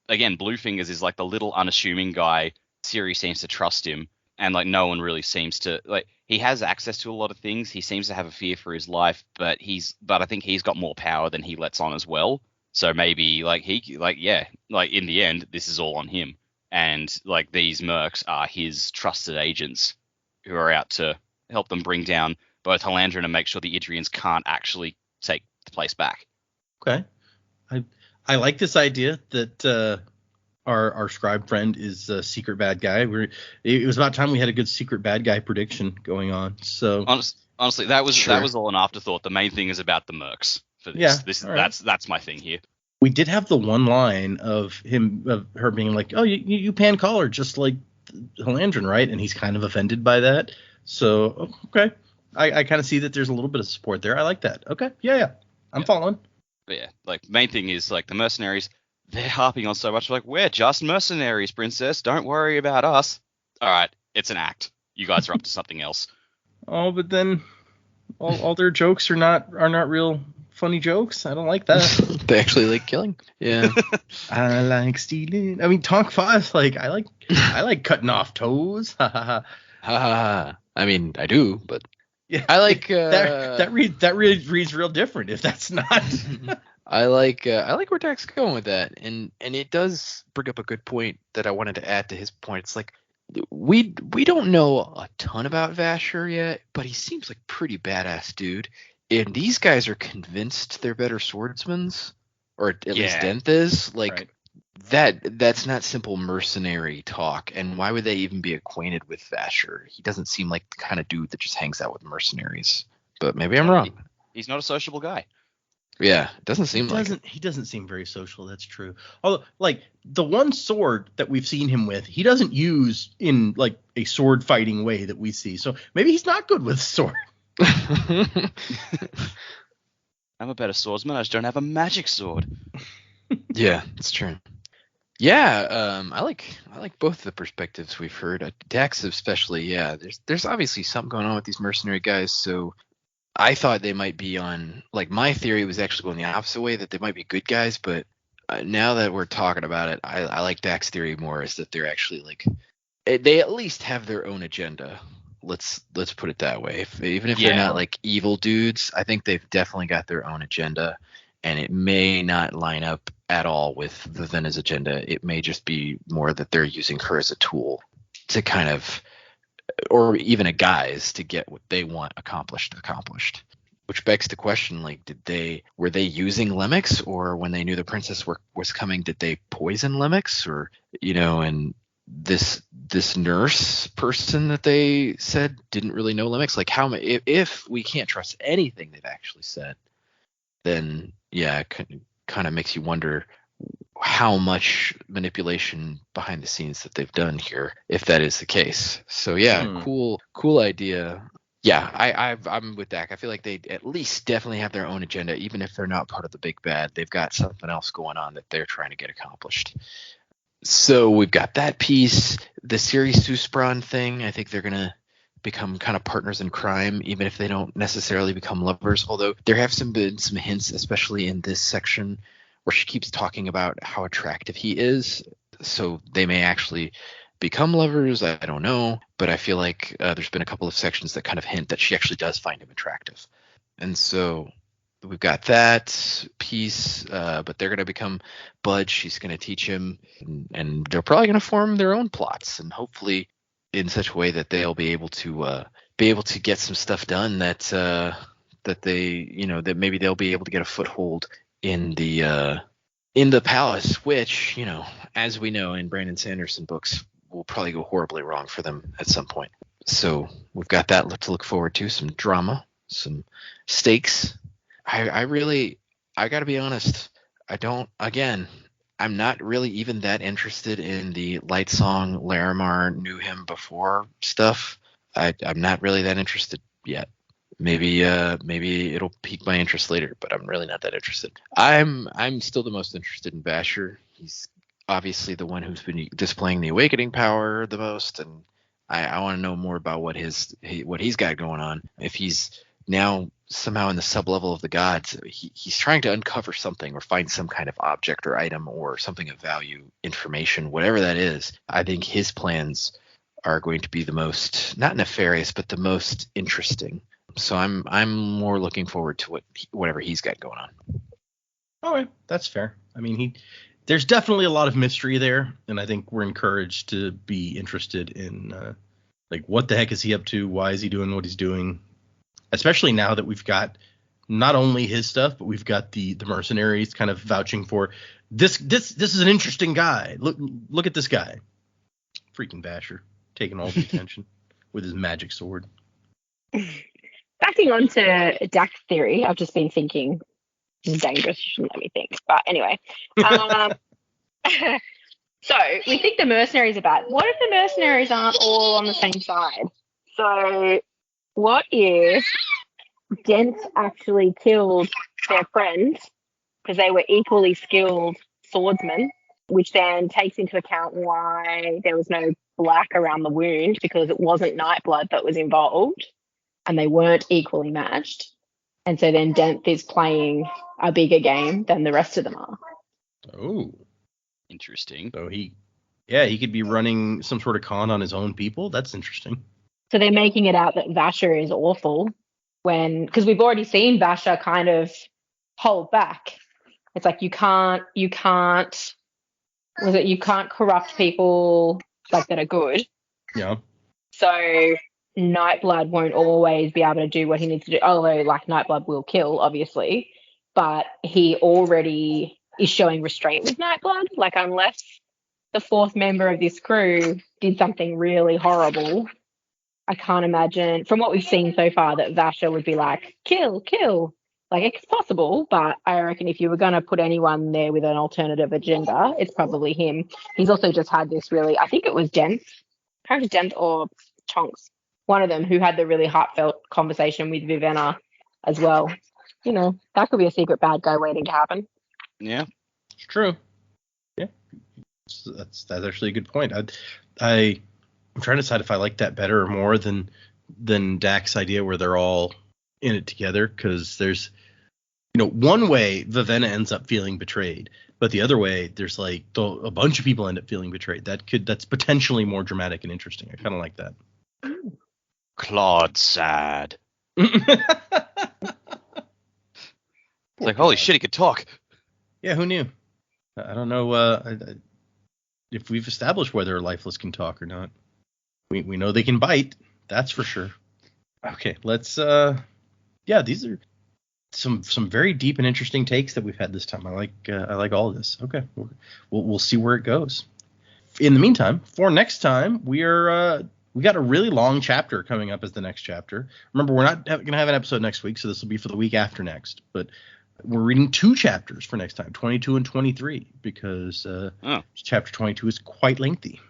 again, Bluefingers is like the little unassuming guy. Siri seems to trust him, and like no one really seems to like. He has access to a lot of things. He seems to have a fear for his life, but I think he's got more power than he lets on as well. So maybe in the end, this is all on him. And like these mercs are his trusted agents who are out to help them bring down both Halandrin and make sure the Idrians can't actually take the place back. Okay. I like this idea that our scribe friend is a secret bad guy. It was about time we had a good secret bad guy prediction going on. So honestly, that was all an afterthought. The main thing is about the mercs for this. Yeah, that's my thing here. We did have the one line of her being like, "Oh, you pan caller just like Halandrin, right?" And he's kind of offended by that. So okay, I kind of see that there's a little bit of support there. I like that. Okay, yeah, I'm following. But yeah, like the main thing is like the mercenaries. They're harping on so much, like, we're just mercenaries, princess. Don't worry about us. All right, it's an act. you guys are up to something else. Oh, but then all their jokes are not real funny jokes. I don't like that. They actually like killing. Yeah. I like stealing. I mean, Tonk 5, like I like cutting off toes. Ha ha ha. Ha ha ha. I mean, I do, but Yeah, I like that reads real different if that's not. I like where Dak's going with that, and it does bring up a good point that I wanted to add to his point. It's like we don't know a ton about Vasher yet, but he seems like pretty badass dude. And these guys are convinced they're better swordsmen, or at least Denth is. Like that's not simple mercenary talk. And why would they even be acquainted with Vasher? He doesn't seem like the kind of dude that just hangs out with mercenaries. But maybe I'm wrong. He's not a sociable guy. Yeah, it doesn't seem like it. He doesn't seem very social. That's true. Although, like the one sword that we've seen him with, he doesn't use in like a sword fighting way that we see. So maybe he's not good with sword. I'm a better swordsman. I just don't have a magic sword. Yeah, it's true. Yeah, I like both the perspectives we've heard. Dax especially. Yeah, there's obviously something going on with these mercenary guys. So I thought they might be on, like, my theory was actually going the opposite way, that they might be good guys, but now that we're talking about it, I like Dak's theory more, is that they're actually, like, they at least have their own agenda. Let's put it that way. Even if they're not, like, evil dudes, I think they've definitely got their own agenda, and it may not line up at all with Vivenna's agenda. It may just be more that they're using her as a tool to kind of, or even a guise to get what they want accomplished. Which begs the question, like, were they using Lemix, or when they knew the princess was coming, did they poison Lemix, or, and this nurse person that they said didn't really know Lemix? Like, how if we can't trust anything they've actually said, then yeah, it kind of makes you wonder how much manipulation behind the scenes that they've done here, if that is the case. So yeah, cool idea. Yeah, I'm with Dak. I feel like they at least definitely have their own agenda, even if they're not part of the big bad. They've got something else going on that they're trying to get accomplished. So we've got that piece. The Siri Suspron thing, I think they're gonna become kind of partners in crime, even if they don't necessarily become lovers. Although there have been some hints, especially in this section, where she keeps talking about how attractive he is. So they may actually become lovers. I don't know. But I feel like there's been a couple of sections that kind of hint that she actually does find him attractive. And so we've got that piece, but they're going to become buds. She's going to teach him, and they're probably going to form their own plots, and hopefully in such a way that they'll be able to get some stuff done that they, that maybe they'll be able to get a foothold in the palace, which, as we know in Brandon Sanderson books, will probably go horribly wrong for them at some point. So we've got that to look forward to, some drama, some stakes. I got to be honest, I'm not really even that interested in the Lightsong Larimar knew him before stuff. I'm not really that interested yet. Maybe it'll pique my interest later, but I'm really not that interested. I'm still the most interested in Vasher. He's obviously the one who's been displaying the awakening power the most, and I want to know more about what he's got going on. If he's now somehow in the sub-level of the gods, he's trying to uncover something or find some kind of object or item or something of value, information, whatever that is. I think his plans are going to be the most, not nefarious, but the most interesting. So I'm more looking forward to whatever he's got going on. All right, that's fair. I mean, there's definitely a lot of mystery there, and I think we're encouraged to be interested in like, what the heck is he up to? Why is he doing what he's doing? Especially now that we've got not only his stuff, but we've got the mercenaries kind of vouching for this. This is an interesting guy. Look at this guy, freaking Vasher, taking all the attention with his magic sword. Backing on to Dak's theory, I've just been thinking, this is dangerous, you shouldn't let me think. But anyway. So we think the mercenaries are bad. What if the mercenaries aren't all on the same side? So what if Dent actually killed their friends because they were equally skilled swordsmen, which then takes into account why there was no black around the wound because it wasn't Nightblood that was involved and they weren't equally matched. And so then Denth is playing a bigger game than the rest of them are. Oh, Interesting. so he could be running some sort of con on his own people. That's interesting. So they're making it out that Vasher is awful because we've already seen Vasher kind of hold back. It's like you can't corrupt people like that are good. Yeah. So Nightblood won't always be able to do what he needs to do, although like Nightblood will kill, obviously, but he already is showing restraint with Nightblood. Like unless the fourth member of this crew did something really horrible, I can't imagine from what we've seen so far that Vasher would be like, kill. Like it's possible, but I reckon if you were going to put anyone there with an alternative agenda, it's probably him. He's also just had this really, I think it was Denth or Tonks, one of them who had the really heartfelt conversation with Vivenna as well. You know, that could be a secret bad guy waiting to happen. Yeah. It's true. Yeah. That's actually a good point. I'm trying to decide if I like that better or more than Dak's idea where they're all in it together, because there's, one way Vivenna ends up feeling betrayed, but the other way there's like a bunch of people end up feeling betrayed. That's potentially more dramatic and interesting. I kind of like that. Claude's sad. It's like, holy shit, he could talk. Yeah, who knew? I don't know if we've established whether lifeless can talk or not. We know they can bite. That's for sure. Okay, let's these are some very deep and interesting takes that we've had this time. I like all of this. Okay, we'll see where it goes. In the meantime, for next time, we got a really long chapter coming up as the next chapter. Remember, we're not going to have an episode next week, so this will be for the week after next. But we're reading 2 chapters for next time, 22 and 23, because chapter 22 is quite lengthy.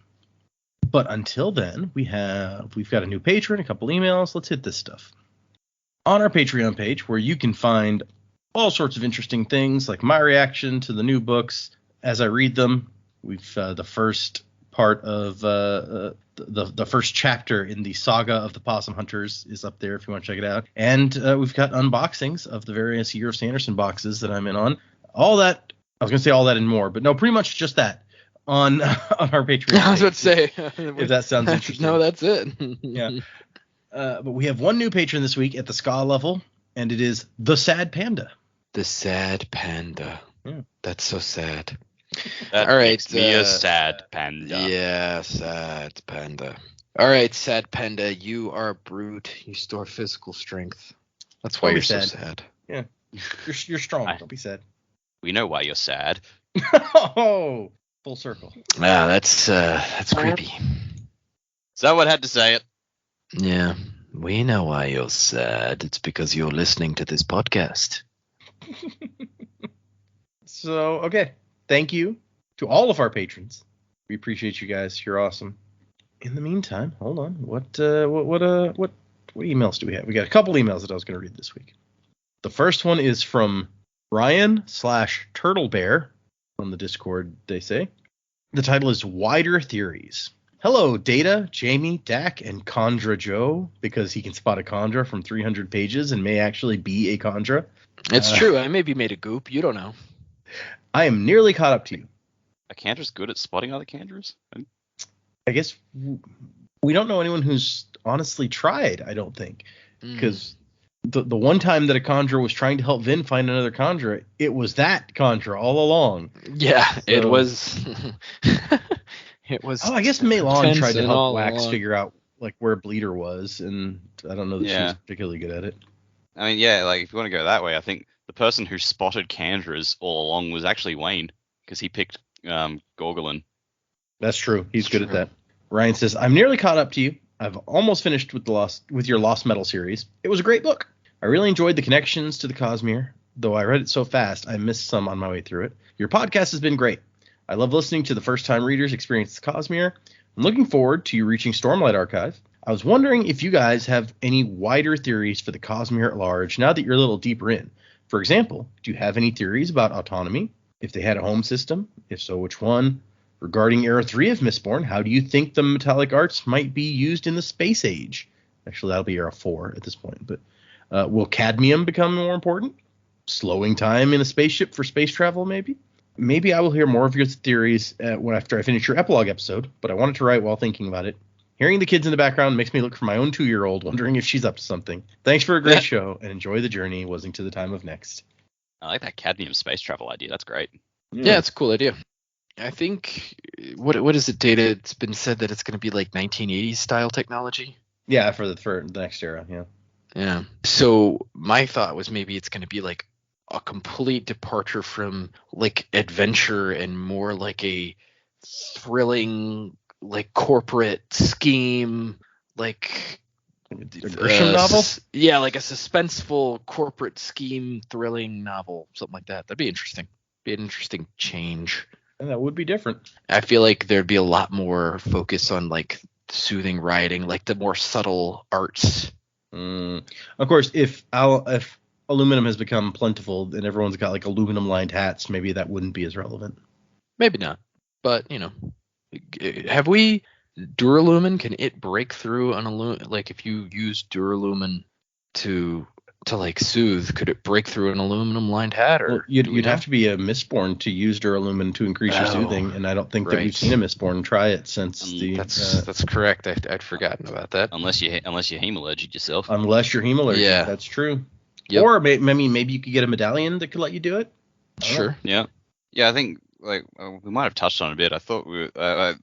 But until then, we've got a new patron, a couple emails. Let's hit this stuff. On our Patreon page, where you can find all sorts of interesting things, like my reaction to the new books as I read them. We've the first part of the first chapter in the saga of the Possum Hunters is up there if you want to check it out. And we've got unboxings of the various Year of Sanderson boxes that I'm in on. All that, I was going to say all that and more, but no, pretty much just that on our Patreon. I was about to say. If that sounds interesting. No, that's it. Yeah. But we have one new patron this week at the ska level, and it is The Sad Panda. The Sad Panda. Yeah. That's so sad. That all right, makes me a sad panda. Yeah, Sad Panda. All right, Sad Panda, you are a brute. You store physical strength. That's why Don't you're be so sad. sad. Yeah. You're strong. Don't be sad. We know why you're sad. Oh, full circle. Wow, that's creepy. Is that what had to say it? Yeah, we know why you're sad. It's because you're listening to this podcast. So, okay. Thank you to all of our patrons. We appreciate you guys. You're awesome. In the meantime, hold on. What emails do we have? We got a couple emails that I was going to read this week. The first one is from Ryan/Turtlebear on the Discord, they say. The title is Wider Theories. Hello, Data, Jamie, Dak, and Condra Joe, because he can spot a Condra from 300 pages and may actually be a Condra. It's true. I maybe made a goop. You don't know. I am nearly caught up to you. Are Candra's good at spotting other Candras? I guess we don't know anyone who's honestly tried, I don't think. Because the one time that a Condra was trying to help Vin find another Condra, it was that Condra all along. Yeah, so, it was. It was. Oh, I guess Meilon tried to help Wax along. figure out like where Bleeder was, and I don't know that she was particularly good at it. I mean, yeah, like if you want to go that way, I think the person who spotted Candras all along was actually Wayne, because he picked Gorgolin. That's true. He's good at that. Ryan says, I'm nearly caught up to you. I've almost finished with your Lost Metal series. It was a great book. I really enjoyed the connections to the Cosmere, though I read it so fast I missed some on my way through it. Your podcast has been great. I love listening to the first-time readers experience the Cosmere. I'm looking forward to you reaching Stormlight Archive. I was wondering if you guys have any wider theories for the Cosmere at large now that you're a little deeper in. For example, do you have any theories about autonomy? If they had a home system? If so, which one? Regarding Era 3 of Mistborn, how do you think the metallic arts might be used in the space age? Actually, that'll be Era 4 at this point. But will cadmium become more important? Slowing time in a spaceship for space travel, maybe? Maybe I will hear more of your theories after I finish your epilogue episode, but I wanted to write while thinking about it. Hearing the kids in the background makes me look for my own 2-year-old, wondering if she's up to something. Thanks for a great show, and enjoy the journey, wasing to the time of next. I like that cadmium space travel idea. That's great. Yeah, it's a cool idea. I think, what is it, Data? It's been said that it's going to be like 1980s style technology. Yeah, for the next era, yeah. Yeah. So my thought was maybe it's going to be like a complete departure from like adventure and more like a thrilling, like corporate scheme, like A Grisham novel? Yeah, like a suspenseful corporate scheme thrilling novel, something like that. That'd be interesting. Be an interesting change. And that would be different. I feel like there'd be a lot more focus on like soothing writing, like the more subtle arts. Of course, if aluminum has become plentiful and everyone's got like aluminum lined hats, maybe that wouldn't be as relevant. Maybe not, but have we Duralumin? Can it break through an aluminum? Like if you use Duralumin to like soothe, could it break through an aluminum lined hat? Or well, you'd have to be a Mistborn to use Duralumin to increase your soothing, and I don't think that we've seen a Mistborn try it since that's correct. I'd forgotten about that. Unless you're heme allergic yourself. Unless you're heme allergic, yeah, that's true. Yep. Or maybe you could get a medallion that could let you do it. Sure. Yeah. I think we might have touched on it a bit. I thought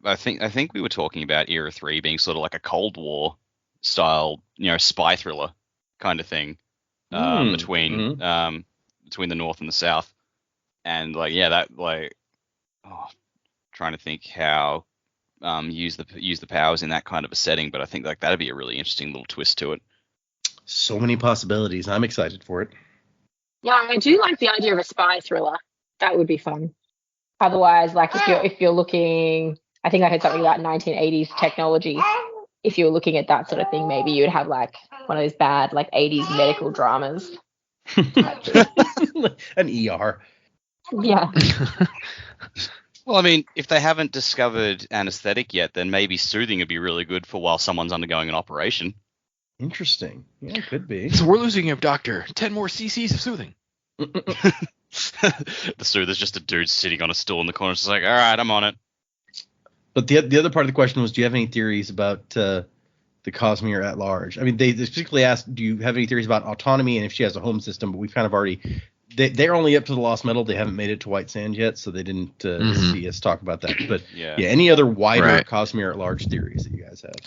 I think we were talking about Era 3 being sort of like a Cold War style, spy thriller kind of thing. Between the North and the South, and trying to think how use the powers in that kind of a setting, but I think like that'd be a really interesting little twist to it. So many possibilities. I'm excited for it. Yeah, I do like the idea of a spy thriller. That would be fun. Otherwise, like if you're looking, I think I heard something about 1980s technology. If you were looking at that sort of thing, maybe you'd have like one of those bad like 80s medical dramas. An ER. Yeah. Well, I mean, if they haven't discovered anesthetic yet, then maybe soothing would be really good for while someone's undergoing an operation. Interesting. Yeah, it could be. So we're losing a doctor. 10 more cc's of soothing. The soother's just a dude sitting on a stool in the corner. It's like, all right, I'm on it. But the other part of the question was, do you have any theories about the Cosmere at large? I mean, they specifically asked, do you have any theories about autonomy and if she has a home system? But we've kind of already they're only up to the Lost Metal. They haven't made it to White Sand yet, so they didn't see us talk about that. But yeah, any other wider Cosmere at large theories that you guys have?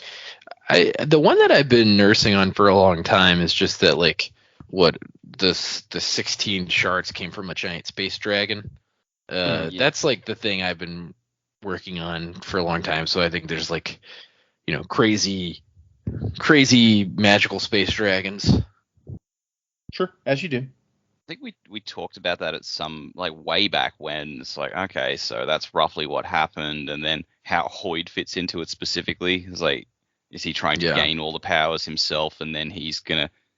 The one that I've been nursing on for a long time is just that like the 16 shards came from a giant space dragon. That's like the thing I've been working on for a long time. So I think there's like, crazy magical space dragons. Sure, as you do. I think we talked about that at some like way back when. It's like, okay, so that's roughly what happened, and then how Hoyd fits into it specifically. It's like, is he trying to gain all the powers himself, and then is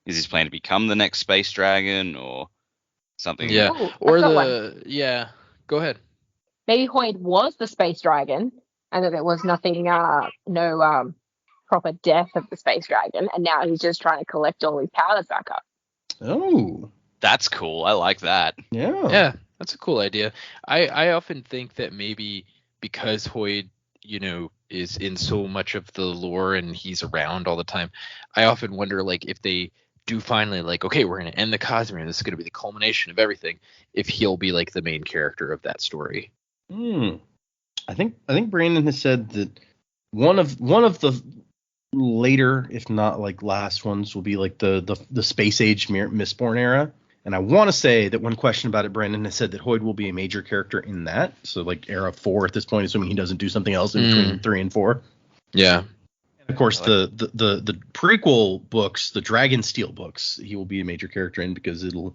his plan to become the next space dragon or something? Yeah, go ahead. Maybe Hoyd was the space dragon, and that there was no proper death of the space dragon, and now he's just trying to collect all his powers back up. Oh, that's cool. I like that. Yeah, that's a cool idea. I often think that maybe because Hoyd, is in so much of the lore and he's around all the time, I often wonder like if they do finally like, okay, we're going to end the Cosmere and this is going to be the culmination of everything, if he'll be like the main character of that story. I think Brandon has said that one of the later, if not like last ones, will be like the space age Mistborn era. And I want to say that one question about it, Brandon has said that Hoyd will be a major character in that. So like era 4 at this point, assuming he doesn't do something else in between 3 and 4. Yeah. And of course, the prequel books, the Dragonsteel books, he will be a major character in because it'll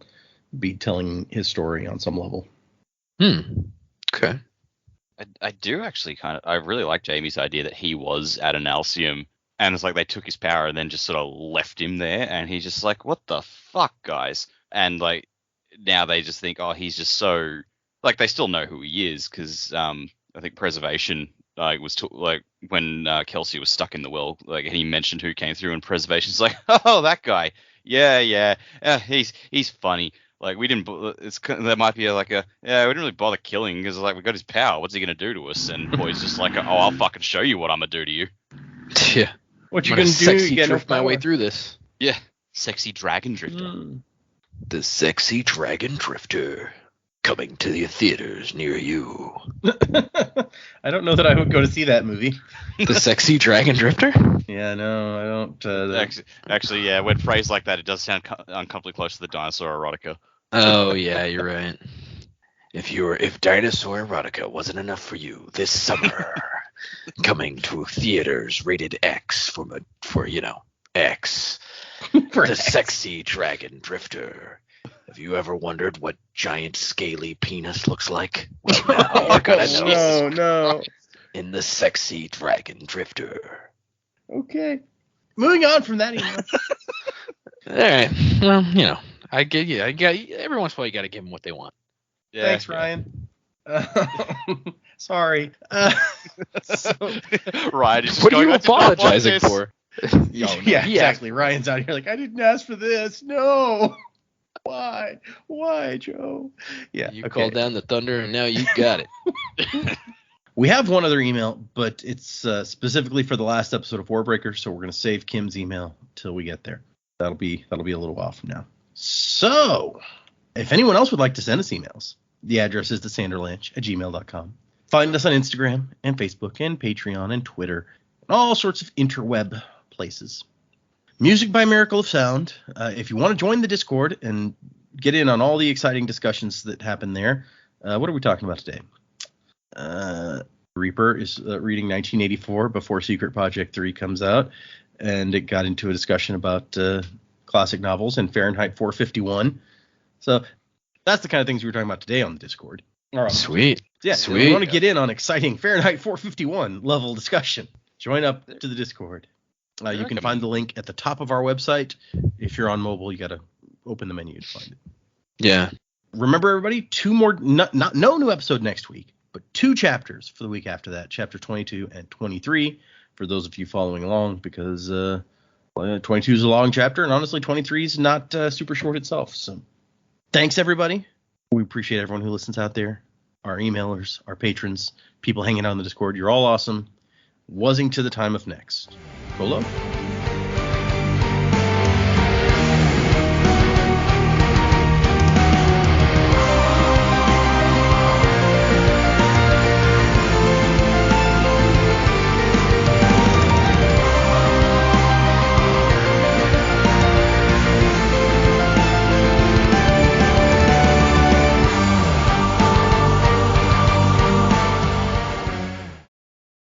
be telling his story on some level. Okay. I do actually I really like Jamie's idea that he was at Analsium and it's like they took his power and then just sort of left him there, and he's just like, what the fuck, guys? And like now they just think, oh, he's just so like, they still know who he is because I think Preservation was like when Kelsey was stuck in the well, like, and he mentioned who came through, and Preservation's like, oh, that guy, yeah, he's funny. Like, we didn't. There might be we didn't really bother killing because like we got his power. What's he gonna do to us? And Boy's just like, oh, I'll fucking show you what I'm gonna do to you. Yeah. What you I'm gonna do? sexy You get no drift my way power. through this. Yeah, sexy dragon drifter. The sexy dragon drifter coming to the theaters near you. I don't know that I would go to see that movie. The sexy dragon drifter? Yeah, no, I don't. Actually, yeah, when phrased like that, it does sound uncomfortably close to the dinosaur erotica. Oh yeah, you're right. If dinosaur erotica wasn't enough for you this summer, coming to theaters rated X for X. For The X. sexy dragon drifter. Have you ever wondered what giant scaly penis looks like? Well, now you're gonna know. No. In the sexy dragon drifter. Okay. Moving on from that email. All right. Well, I get you. Every once in a while you got to give them what they want. Yeah, Thanks, Ryan. Sorry. Ryan is just What are going, you "I did not want apologizing this." for? Yeah, exactly. Ryan's out here like, I didn't ask for this. No. Why, Joe? Yeah. You okay. called down the thunder and now you got it. We have one other email, but it's specifically for the last episode of Warbreaker, so we're going to save Kim's email till we get there. That'll be a little while from now. So, if anyone else would like to send us emails, the address is thesanderlanche@gmail.com. Find us on Instagram and Facebook and Patreon and Twitter and all sorts of interweb places. Music by Miracle of Sound. If you want to join the Discord and get in on all the exciting discussions that happen there, what are we talking about today? Reaper is reading 1984 before Secret Project 3 comes out, and it got into a discussion about classic novels and Fahrenheit 451. So that's the kind of things we were talking about today on the Discord. All right. Sweet. Yeah, Sweet. if you want to get in on exciting Fahrenheit 451 level discussion, join up to the Discord. You can find the link at the top of our website. If you're on mobile, you got to open the menu to find it. Yeah. Remember, everybody, no new episode next week, but 2 chapters for the week after that, chapter 22 and 23, for those of you following along, because 22 is a long chapter, and honestly, 23 is not super short itself. So thanks, everybody. We appreciate everyone who listens out there, our emailers, our patrons, people hanging out in the Discord. You're all awesome. Wuzzing to the time of next. Polo.